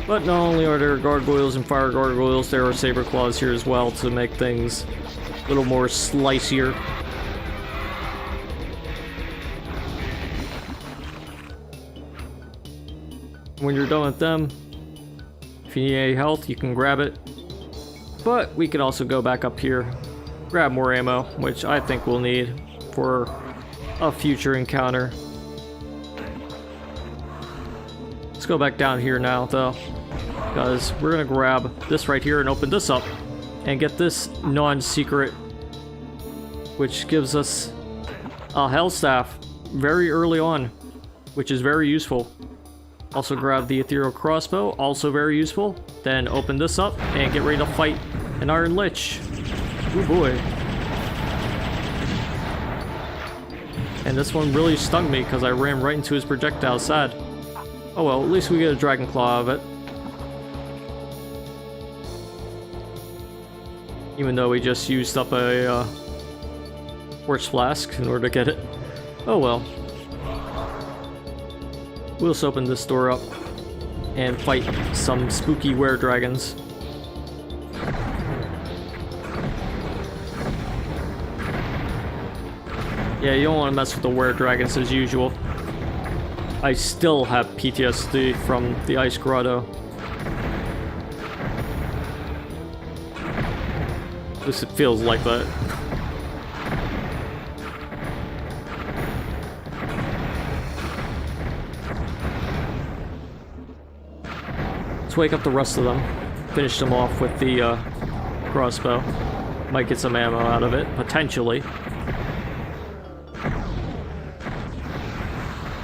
But not only are there gargoyles and fire gargoyles, there are saber claws here as well to make things a little more slicier. When you're done with them, if you need any health, you can grab it. But we can also go back up here, grab more ammo, which I think we'll need for a future encounter. Let's go back down here now, though, because we're gonna grab this right here and open this up and get this non-secret, which gives us a hell staff very early on, which is very useful. Also grab the ethereal crossbow, also very useful. Then open this up and get ready to fight an Iron Lich. Oh boy. And this one really stung me because I ran right into his projectile sad. Oh well, at least we get a dragon claw of it. Even though we just used up a quartz flask in order to get it. Oh well. We'll just open this door up and fight some spooky were-dragons. Yeah, you don't want to mess with the were-dragons as usual. I still have PTSD from the Ice Grotto. At least it feels like that. Let's wake up the rest of them. Finish them off with the crossbow. Might get some ammo out of it, potentially.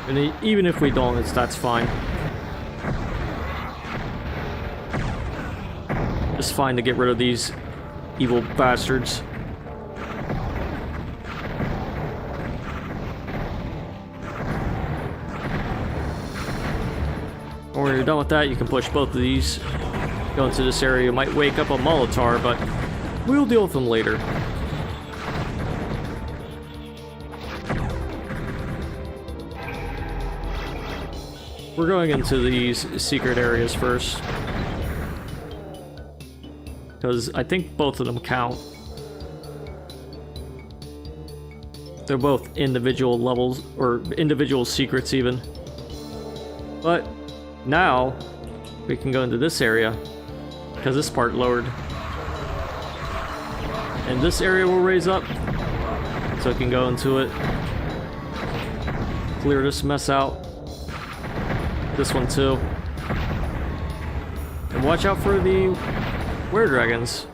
And even if we don't, that's fine. It's fine to get rid of these evil bastards. When you're done with that, you can push both of these. Go into this area, you might wake up a Molitar, but we'll deal with them later. We're going into these secret areas first, because I think both of them count. They're both individual levels, or individual secrets even. But now we can go into this area, because this part lowered. And this area will raise up, so we can go into it. Clear this mess out. This one too. And watch out for the were-dragons.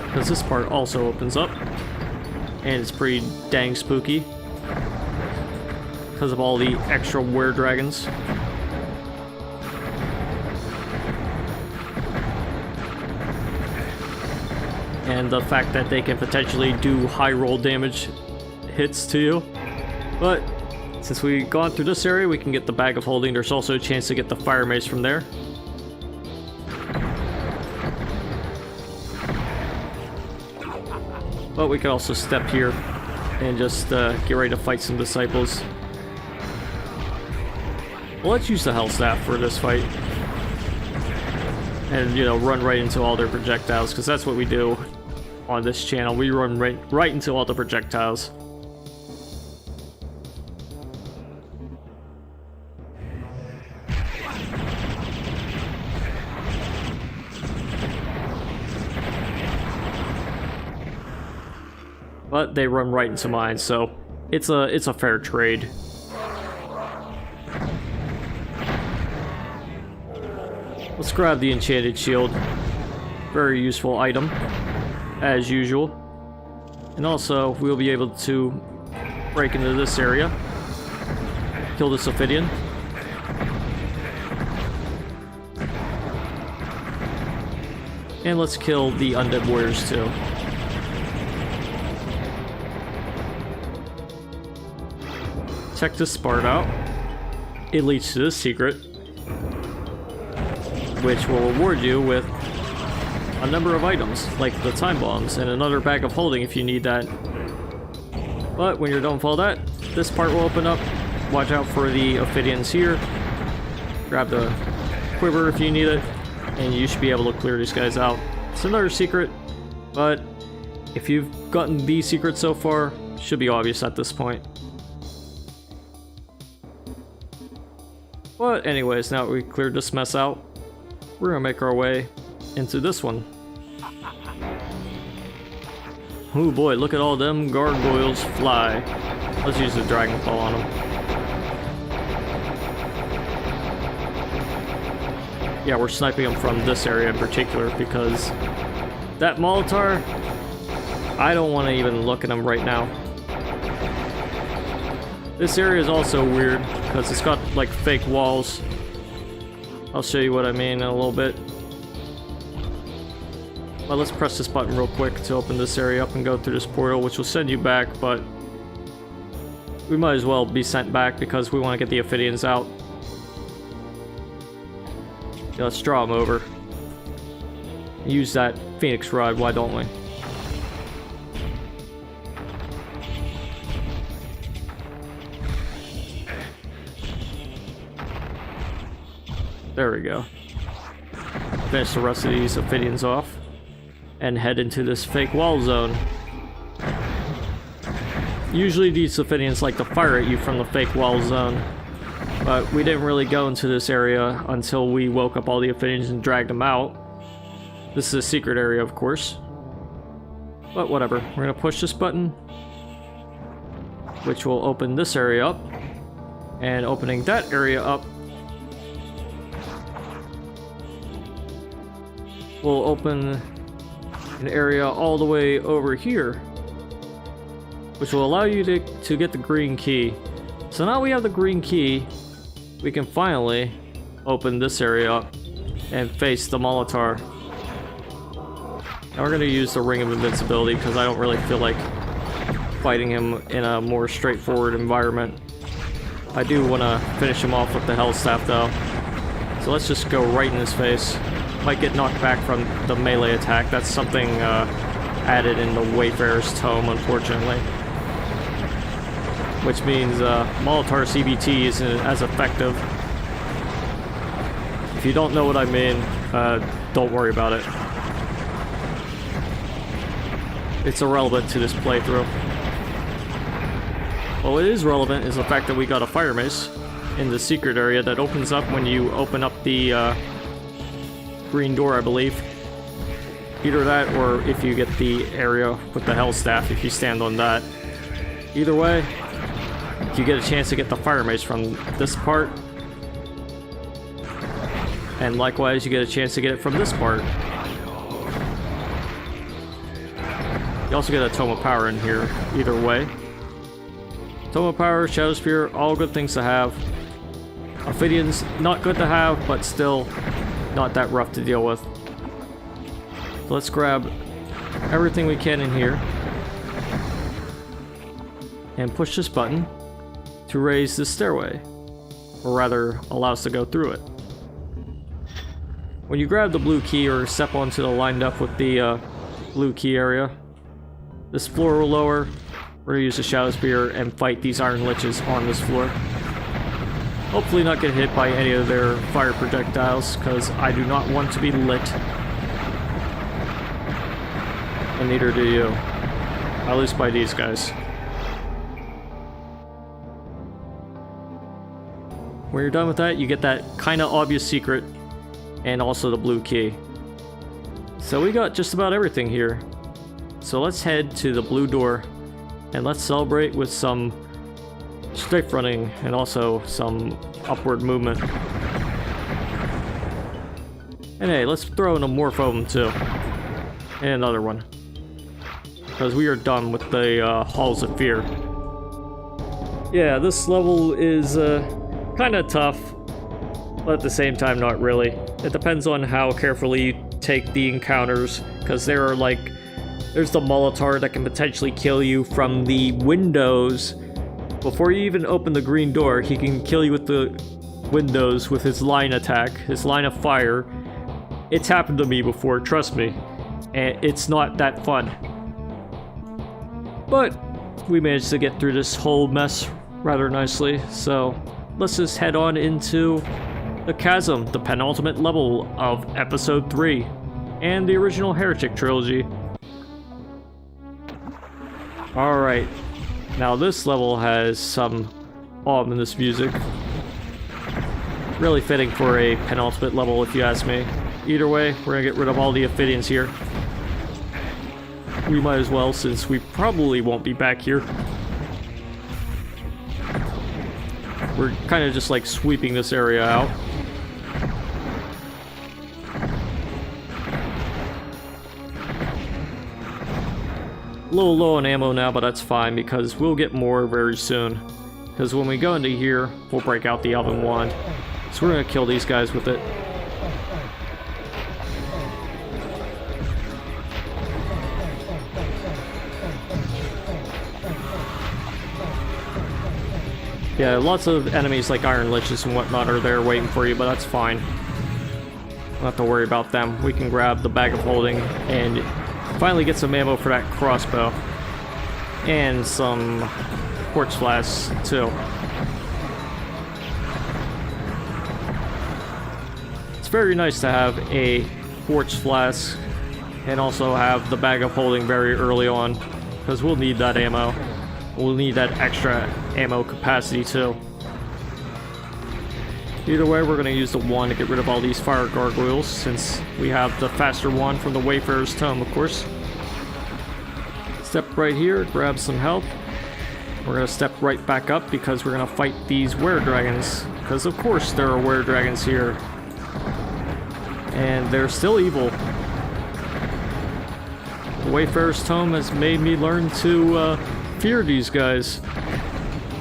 Because this part also opens up. And it's pretty dang spooky. Because of all the extra were-dragons. And the fact that they can potentially do high roll damage hits to you. But since we've gone through this area, we can get the bag of holding. There's also a chance to get the fire mace from there. But we can also step here and just get ready to fight some disciples. Well, let's use the Hell Staff for this fight. And, you know, run right into all their projectiles, because that's what we do on this channel. We run right into all the projectiles. But they run right into mine, so it's a fair trade. Let's grab the enchanted shield. Very useful item, as usual. And also, we'll be able to break into this area. Kill this Ophidian. And let's kill the undead warriors too. Check this part out. It leads to this secret, which will reward you with a number of items, like the time bombs, and another bag of holding if you need that. But when you're done with all that, this part will open up. Watch out for the Ophidians here. Grab the quiver if you need it, and you should be able to clear these guys out. It's another secret, but if you've gotten these secrets so far, it should be obvious at this point. But anyways, now that we cleared this mess out, we're gonna make our way into this one. Oh boy, look at all them gargoyles fly. Let's use the Dragon Claw on them. Yeah, we're sniping them from this area in particular because that Molitar, I don't want to even look at them right now. This area is also weird because it's got like fake walls. I'll show you what I mean in a little bit. But let's press this button real quick to open this area up and go through this portal, which will send you back, but we might as well be sent back because we want to get the Ophidians out. Yeah, let's draw them over. Use that Phoenix Rod, why don't we? There we go. Finish the rest of these Ophidians off. And head into this fake wall zone. Usually these Ophidians like to fire at you from the fake wall zone. But we didn't really go into this area until we woke up all the Ophidians and dragged them out. This is a secret area, of course. But whatever. We're going to push this button, which will open this area up. And opening that area up will open an area all the way over here, which will allow you to get the green key. So now we have the green key, we can finally open this area up and face the Molitor. Now we're going to use the Ring of Invincibility because I don't really feel like fighting him in a more straightforward environment. I do want to finish him off with the Hell Staff though. So let's just go right in his face. Might get knocked back from the melee attack. That's something added in the Wayfarer's Tome, unfortunately. Which means Molitor CBT isn't as effective. If you don't know what I mean, don't worry about it. It's irrelevant to this playthrough. What is relevant is the fact that we got a Fire Mace in the secret area that opens up when you open up the green door, I believe. Either that, or if you get the area with the Hell Staff, if you stand on that. Either way, you get a chance to get the Fire Mace from this part. And likewise, you get a chance to get it from this part. You also get a Tome of Power in here, either way. Tome of Power, Shadow Spear, all good things to have. Ophidian's not good to have, but still not that rough to deal with. So let's grab everything we can in here and push this button to raise this stairway, or rather allow us to go through it. When you grab the blue key or step onto the lined up with the blue key area, this floor will lower. We're going to use the Shadow Spear and fight these Iron Liches on this floor. Hopefully not get hit by any of their fire projectiles, because I do not want to be lit. And neither do you. At least by these guys. When you're done with that, you get that kind of obvious secret, and also the blue key. So we got just about everything here. So let's head to the blue door, and let's celebrate with some strafe running and also some upward movement. And hey, let's throw in a Morphome too. And another one. Because we are done with the Halls of Fear. Yeah, this level is kind of tough, but at the same time not really. It depends on how carefully you take the encounters, because there's the Molitor that can potentially kill you from the windows. Before you even open the green door, he can kill you with the windows with his line attack, his line of fire. It's happened to me before, trust me. And it's not that fun. But we managed to get through this whole mess rather nicely, so let's just head on into the Chasm, the penultimate level of Episode 3, and the original Heretic trilogy. Alright, now this level has some ominous music. Really fitting for a penultimate level if you ask me. Either way, we're gonna get rid of all the Ophidians here. We might as well, since we probably won't be back here. We're kind of just like sweeping this area out. A little low on ammo now, but that's fine because we'll get more very soon. Because when we go into here, we'll break out the Elven Wand. So we're going to kill these guys with it. Yeah, lots of enemies like Iron Liches and whatnot are there waiting for you, but that's fine. Don't have to worry about them. We can grab the Bag of Holding and finally get some ammo for that crossbow. And some quartz flasks, too. It's very nice to have a quartz flask and also have the bag of holding very early on, because we'll need that ammo. We'll need that extra ammo capacity too. Either way, we're going to use the wand to get rid of all these fire gargoyles, since we have the faster wand from the Wayfarer's Tome, of course. Step right here, grab some health. We're going to step right back up because we're going to fight these were-dragons. Because of course there are were-dragons here. And they're still evil. The Wayfarer's Tome has made me learn to fear these guys.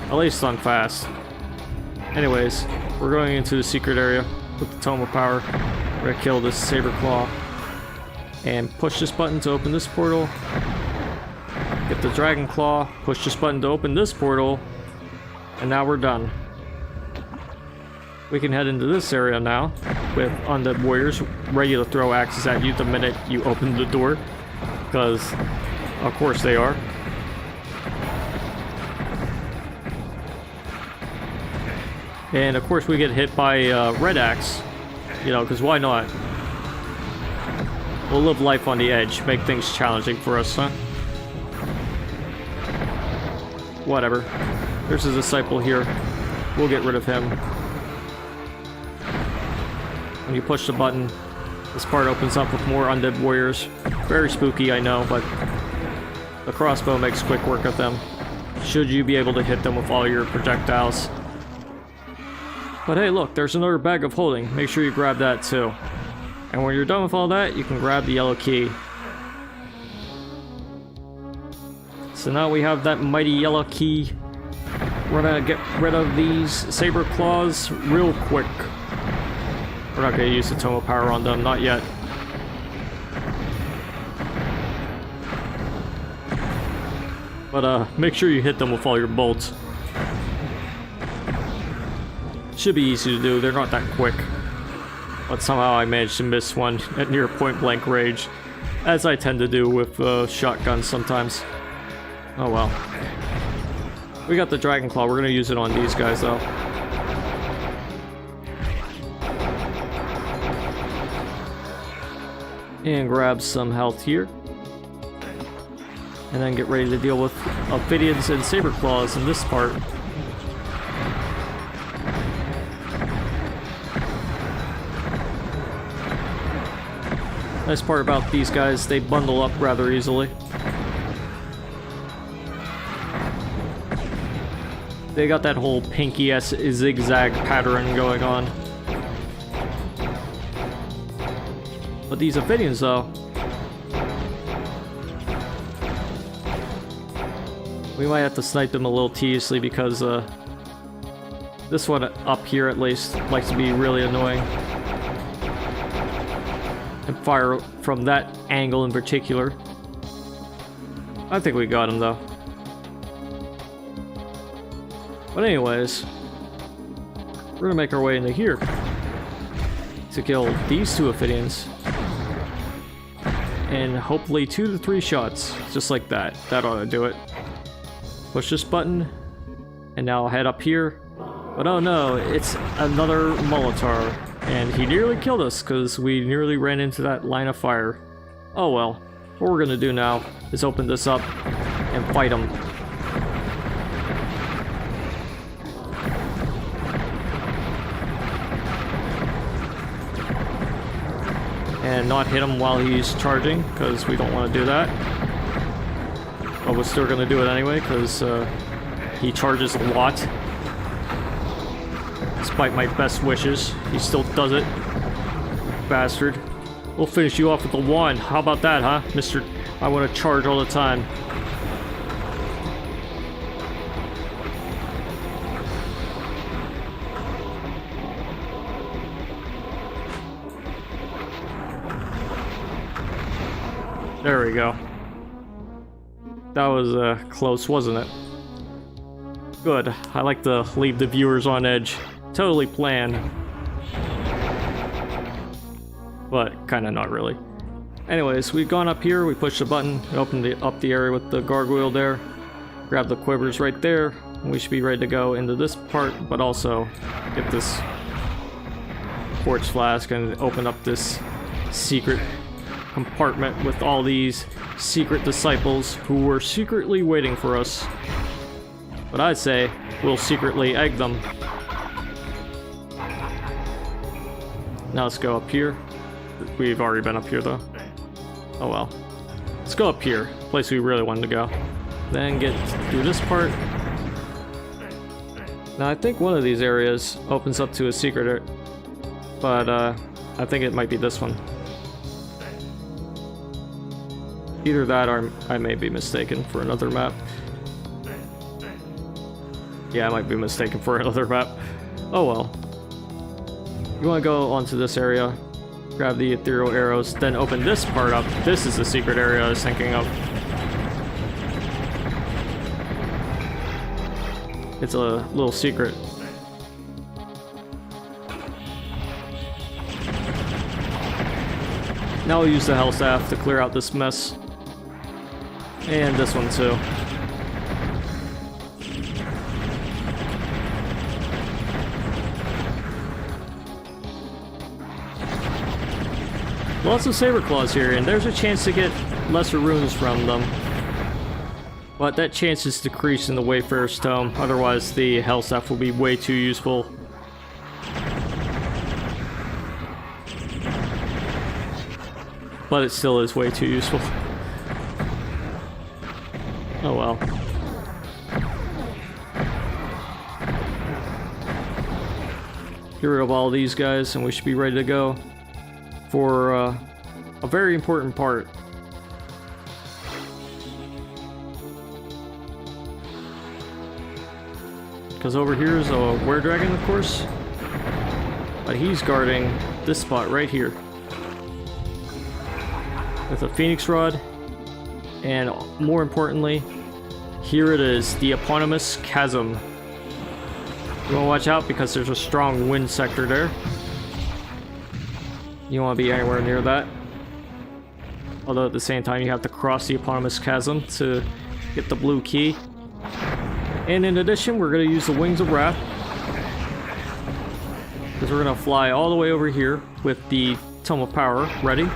At least on fast. Anyways, we're going into the secret area with the Tome of Power. We're going to kill this Saber Claw. And push this button to open this portal. Get the Dragon Claw. Push this button to open this portal. And now we're done. We can head into this area now with undead warriors ready to throw axes at you the minute you open the door. Because, of course they are. And of course we get hit by red axe. You know, because why not? We'll live life on the edge. Make things challenging for us, huh? Whatever. There's a disciple here. We'll get rid of him. When you push the button, this part opens up with more undead warriors. Very spooky, I know, but the crossbow makes quick work of them. Should you be able to hit them with all your projectiles. But hey, look, there's another bag of holding. Make sure you grab that too. And when you're done with all that, you can grab the yellow key. So now we have that mighty yellow key. We're gonna get rid of these saber claws real quick. We're not gonna use the Tome of Power on them, not yet. But make sure you hit them with all your bolts. Should be easy to do, they're not that quick. But somehow I managed to miss one at near point blank range, as I tend to do with shotguns sometimes. Oh well. We got the Dragon Claw, we're gonna use it on these guys though. And grab some health here. And then get ready to deal with Ophidians and Saber Claws in this part. Nice part about these guys, they bundle up rather easily. They got that whole pinky-esque zigzag pattern going on. But these Ophidians, though, we might have to snipe them a little tediously because this one up here, at least, likes to be really annoying. And fire from that angle in particular. I think we got him, though. But anyways, we're gonna make our way into here to kill these two Ophidians. And hopefully 2 to 3 shots, just like that. That ought to do it. Push this button, and now I'll head up here. But oh no, it's another Molotar. And he nearly killed us, because we nearly ran into that line of fire. Oh well. What we're gonna do now is open this up and fight him. And not hit him while he's charging, because we don't want to do that. But we're still going to do it anyway, because he charges a lot. Despite my best wishes, he still does it. Bastard. We'll finish you off with the wand. How about that, huh, Mr. I want to charge all the time. There we go. That was close, wasn't it? Good. I like to leave the viewers on edge. Totally planned. But kinda not really. Anyways, we've gone up here, we pushed the button, opened up the area with the gargoyle there. Grab the quivers right there. And we should be ready to go into this part, but also get this quartz flask and open up this secret compartment with all these secret disciples who were secretly waiting for us. But I'd say we'll secretly egg them. Now let's go up here. We've already been up here though. Oh well. Let's go up here, place we really wanted to go. Then get through this part. Now I think one of these areas opens up to a secret, but I think it might be this one. Either that or I may be mistaken for another map. Yeah, I might be mistaken for another map. Oh well. You want to go onto this area, grab the ethereal arrows, then open this part up. This is the secret area I was thinking of. It's a little secret. Now we'll use the hell staff to clear out this mess. And this one too. Lots of saber claws here, and there's a chance to get lesser runes from them. But that chance is decreased in the Wayfarer's Tome, otherwise the hell staff will be way too useful. But it still is way too useful. Oh well. Get rid of all these guys and we should be ready to go for a very important part. Because over here is a were-dragon, of course. But he's guarding this spot right here. With a phoenix rod. And more importantly, here it is, the eponymous Chasm. You want to watch out because there's a strong wind sector there. You don't want to be anywhere near that. Although at the same time you have to cross the eponymous chasm to get the blue key. And in addition, we're going to use the Wings of Wrath. Because we're going to fly all the way over here with the Tome of Power ready.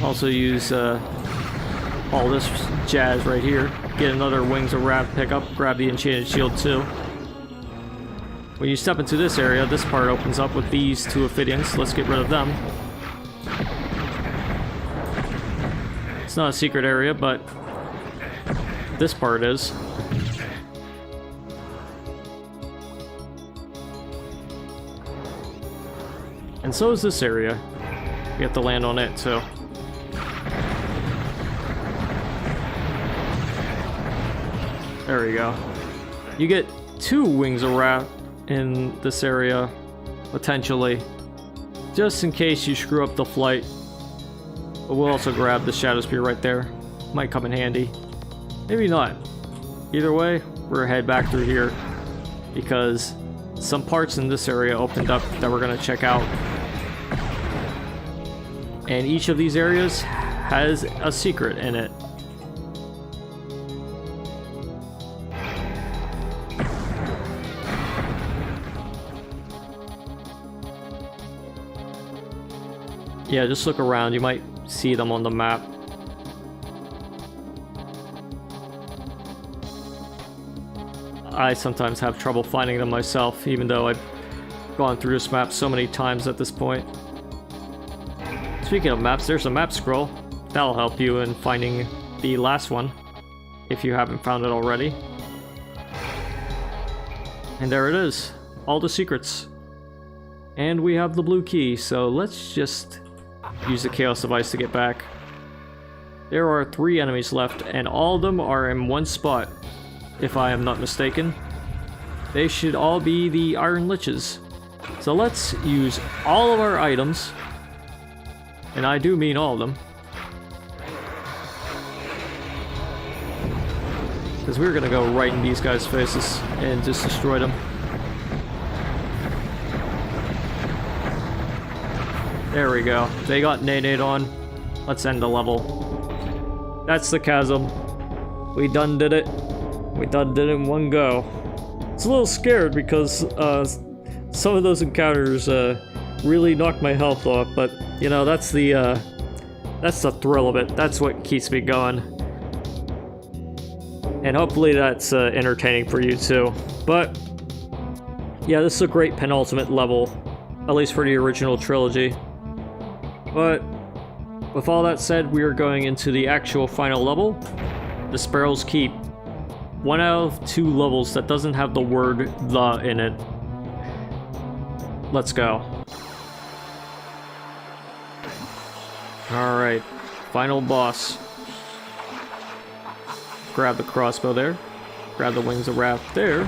Also use all this jazz right here. Get another Wings of Wrath pickup. Grab the Enchanted Shield too. When you step into this area, this part opens up with these two Ophidians. Let's get rid of them. It's not a secret area, but this part is. And so is this area. We have to land on it too. There we go. You get 2 Wings of Wrath in this area, potentially, just in case you screw up the flight. But we'll also grab the Shadow Spear right there. Might come in handy. Maybe not. Either way, we're head back through here because some parts in this area opened up that we're going to check out. And each of these areas has a secret in it. Yeah, just look around. You might see them on the map. I sometimes have trouble finding them myself, even though I've gone through this map so many times at this point. Speaking of maps, there's a map scroll. That'll help you in finding the last one, if you haven't found it already. And there it is. All the secrets. And we have the blue key, so let's just use the Chaos Device to get back. There are 3 enemies left, and all of them are in one spot, if I am not mistaken. They should all be the Iron Liches. So let's use all of our items, and I do mean all of them, because we're gonna go right in these guys' faces and just destroy them. There we go. They got nade on. Let's end the level. That's the chasm. We done did it. We done did it in one go. It's a little scared because some of those encounters really knocked my health off, but you know, that's the thrill of it. That's what keeps me going. And hopefully that's entertaining for you too. But yeah, this is a great penultimate level, at least for the original trilogy. But with all that said, we are going into the actual final level, the Sparrow's Keep. One out of 2 levels that doesn't have the word "the" in it. Let's go. Alright, final boss. Grab the crossbow there. Grab the wings of wrath there.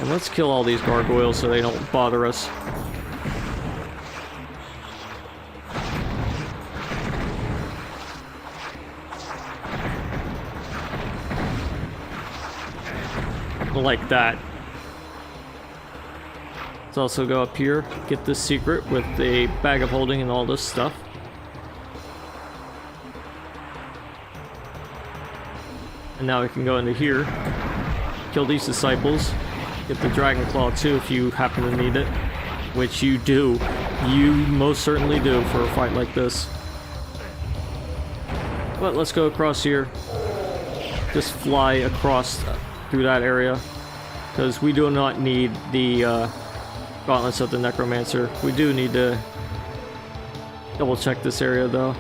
And let's kill all these gargoyles so they don't bother us. Like that. Let's also go up here, get this secret with a bag of holding and all this stuff. And now we can go into here, kill these disciples, get the dragon claw too if you happen to need it, which you do. You most certainly do for a fight like this. But let's go across here. Just fly across through that area, because we do not need the gauntlets of the necromancer. We do need to double check this area though,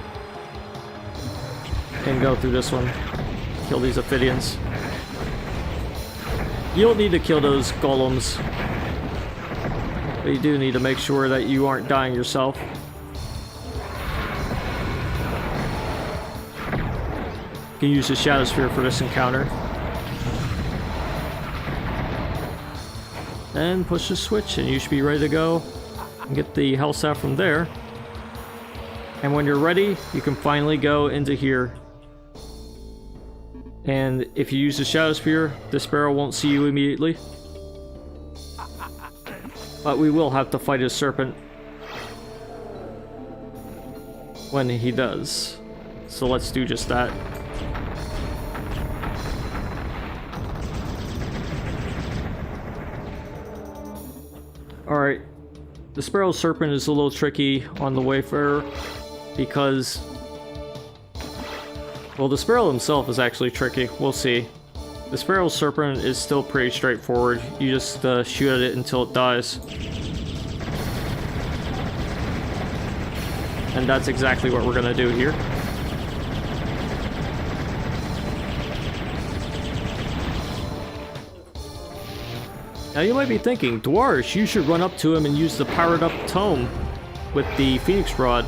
and go through this one. Kill these Ophidians. You don't need to kill those golems, but you do need to make sure that you aren't dying yourself. You can use the Shadow Sphere for this encounter. And push the switch and you should be ready to go and get the health staff from there. And when you're ready, you can finally go into here. And if you use the Shadow Sphere, the Sparrow won't see you immediately. But we will have to fight his serpent when he does. So let's do just that. Alright, the Sparrow Serpent is a little tricky on the Wayfarer because, well, the Sparrow himself is actually tricky. We'll see. The Sparrow Serpent is still pretty straightforward. You just shoot at it until it dies. And that's exactly what we're gonna do here. Now you might be thinking, Dwarsh, you should run up to him and use the powered up Tome with the Phoenix Rod.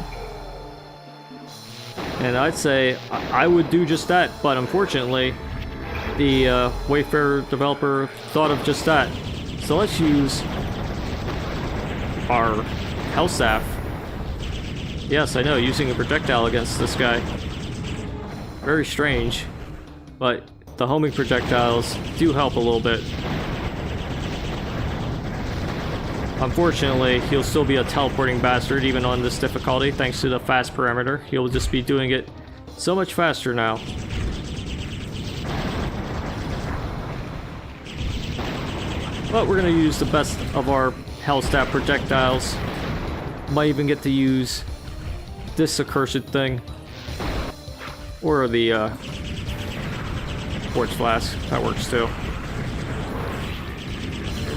And I'd say I would do just that, but unfortunately, the Wayfarer developer thought of just that. So let's use our Hell Staff. Yes, I know, using a projectile against this guy. Very strange, but the homing projectiles do help a little bit. Unfortunately, he'll still be a teleporting bastard even on this difficulty thanks to the fast parameter. He'll just be doing it so much faster now. But we're going to use the best of our Hellstaff projectiles. Might even get to use this accursed thing. Or the Quartz Flask. That works too.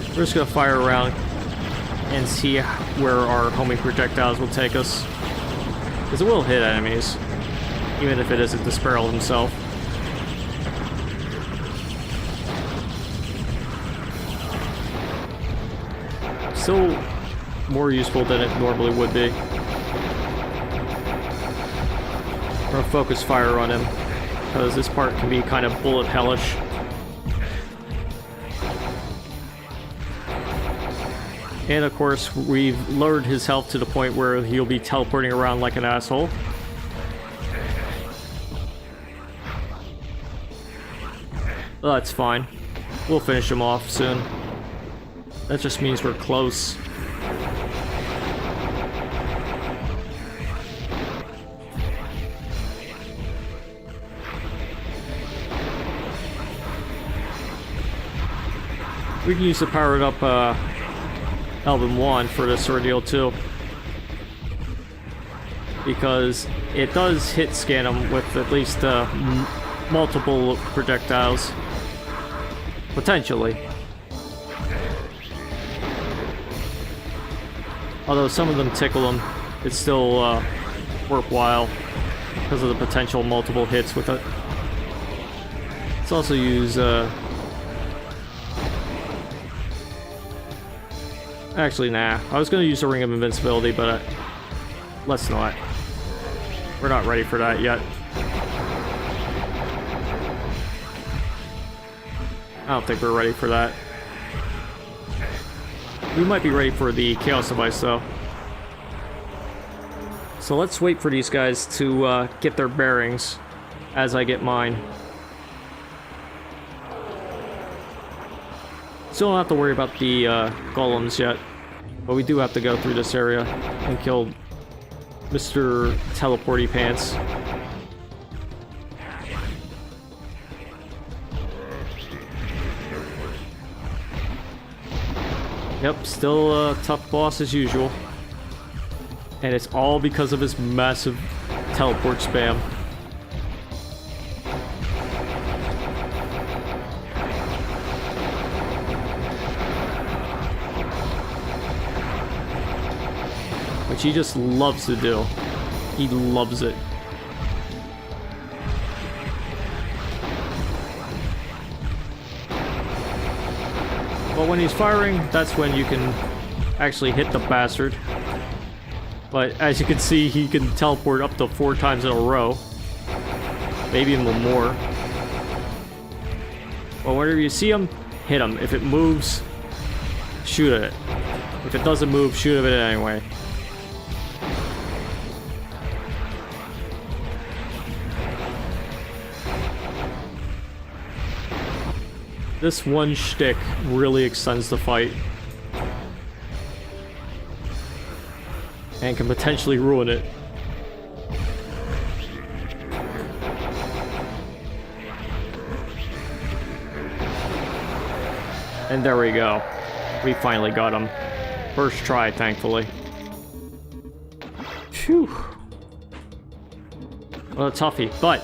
We're just going to fire around and see where our homing projectiles will take us. Because it will hit enemies, even if it isn't the Sparrow himself. Still more useful than it normally would be. We're gonna focus fire on him, because this part can be kind of bullet hellish. And of course, we've lowered his health to the point where he'll be teleporting around like an asshole. Well, that's fine. We'll finish him off soon. That just means we're close. We can use the powered up Album 1 for this ordeal too. Because it does hit scan them with at least multiple projectiles. Potentially. Although some of them tickle them, it's still worthwhile because of the potential multiple hits with it. Let's also use actually, nah. I was going to use the Ring of Invincibility, but let's not. We're not ready for that yet. I don't think we're ready for that. We might be ready for the Chaos Device, though. So let's wait for these guys to get their bearings as I get mine. Still don't have to worry about the golems yet, but we do have to go through this area and kill Mr. Teleporty Pants. Yep, still a tough boss as usual. And it's all because of his massive teleport spam. Which he just loves to do. He loves it. But when he's firing, that's when you can actually hit the bastard. But as you can see, he can teleport up to 4 times in a row. Maybe even more. But whenever you see him, hit him. If it moves, shoot at it. If it doesn't move, shoot at it anyway. This one shtick really extends the fight. And can potentially ruin it. And there we go. We finally got him. First try, thankfully. Phew. Well, a toughie. But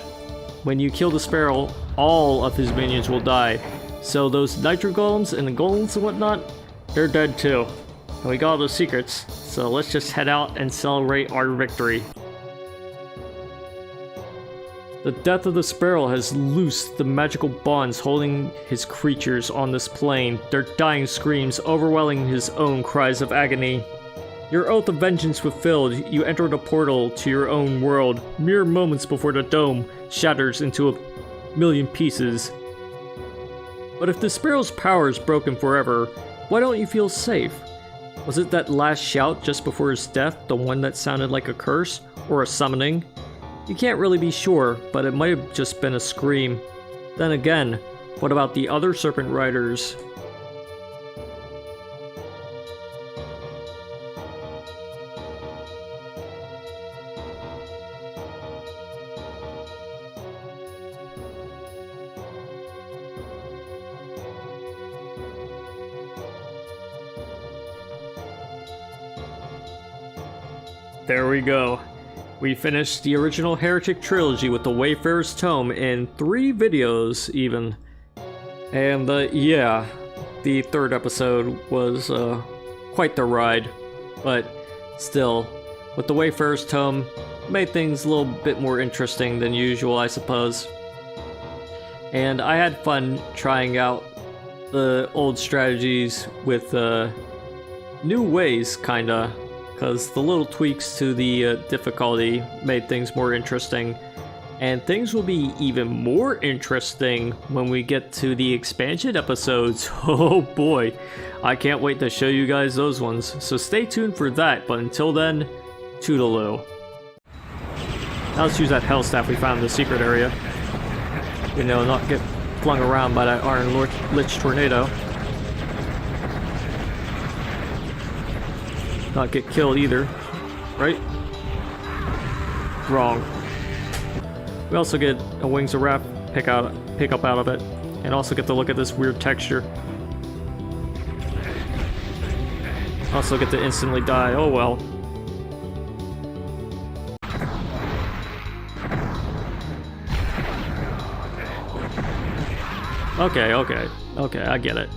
when you kill the Sparrow, all of his minions will die. So those Nitro Golems and the Golems and whatnot, they're dead too. And we got all those secrets, so let's just head out and celebrate our victory. The death of the Sparrow has loosed the magical bonds holding his creatures on this plane, their dying screams overwhelming his own cries of agony. Your oath of vengeance fulfilled, you enter the portal to your own world, mere moments before the dome shatters into a million pieces. But if the Sparrow's power is broken forever, why don't you feel safe? Was it that last shout just before his death, the one that sounded like a curse, or a summoning? You can't really be sure, but it might have just been a scream. Then again, what about the other Serpent Riders? There we go. We finished the original Heretic trilogy with the Wayfarer's Tome in 3 videos, even. And yeah, the 3rd episode was quite the ride. But still, with the Wayfarer's Tome, made things a little bit more interesting than usual, I suppose. And I had fun trying out the old strategies with new ways, kinda. Because the little tweaks to the difficulty made things more interesting. And things will be even more interesting when we get to the expansion episodes. Oh boy, I can't wait to show you guys those ones. So stay tuned for that, but until then, toodaloo. Now let's use that Hell Staff we found in the secret area. You know, not get flung around by that Iron Lich Tornado. Not get killed either, right? Wrong. We also get a Wings of Wrath pick up out of it, and also get to look at this weird texture. Also get to instantly die. Oh well. Okay, I get it.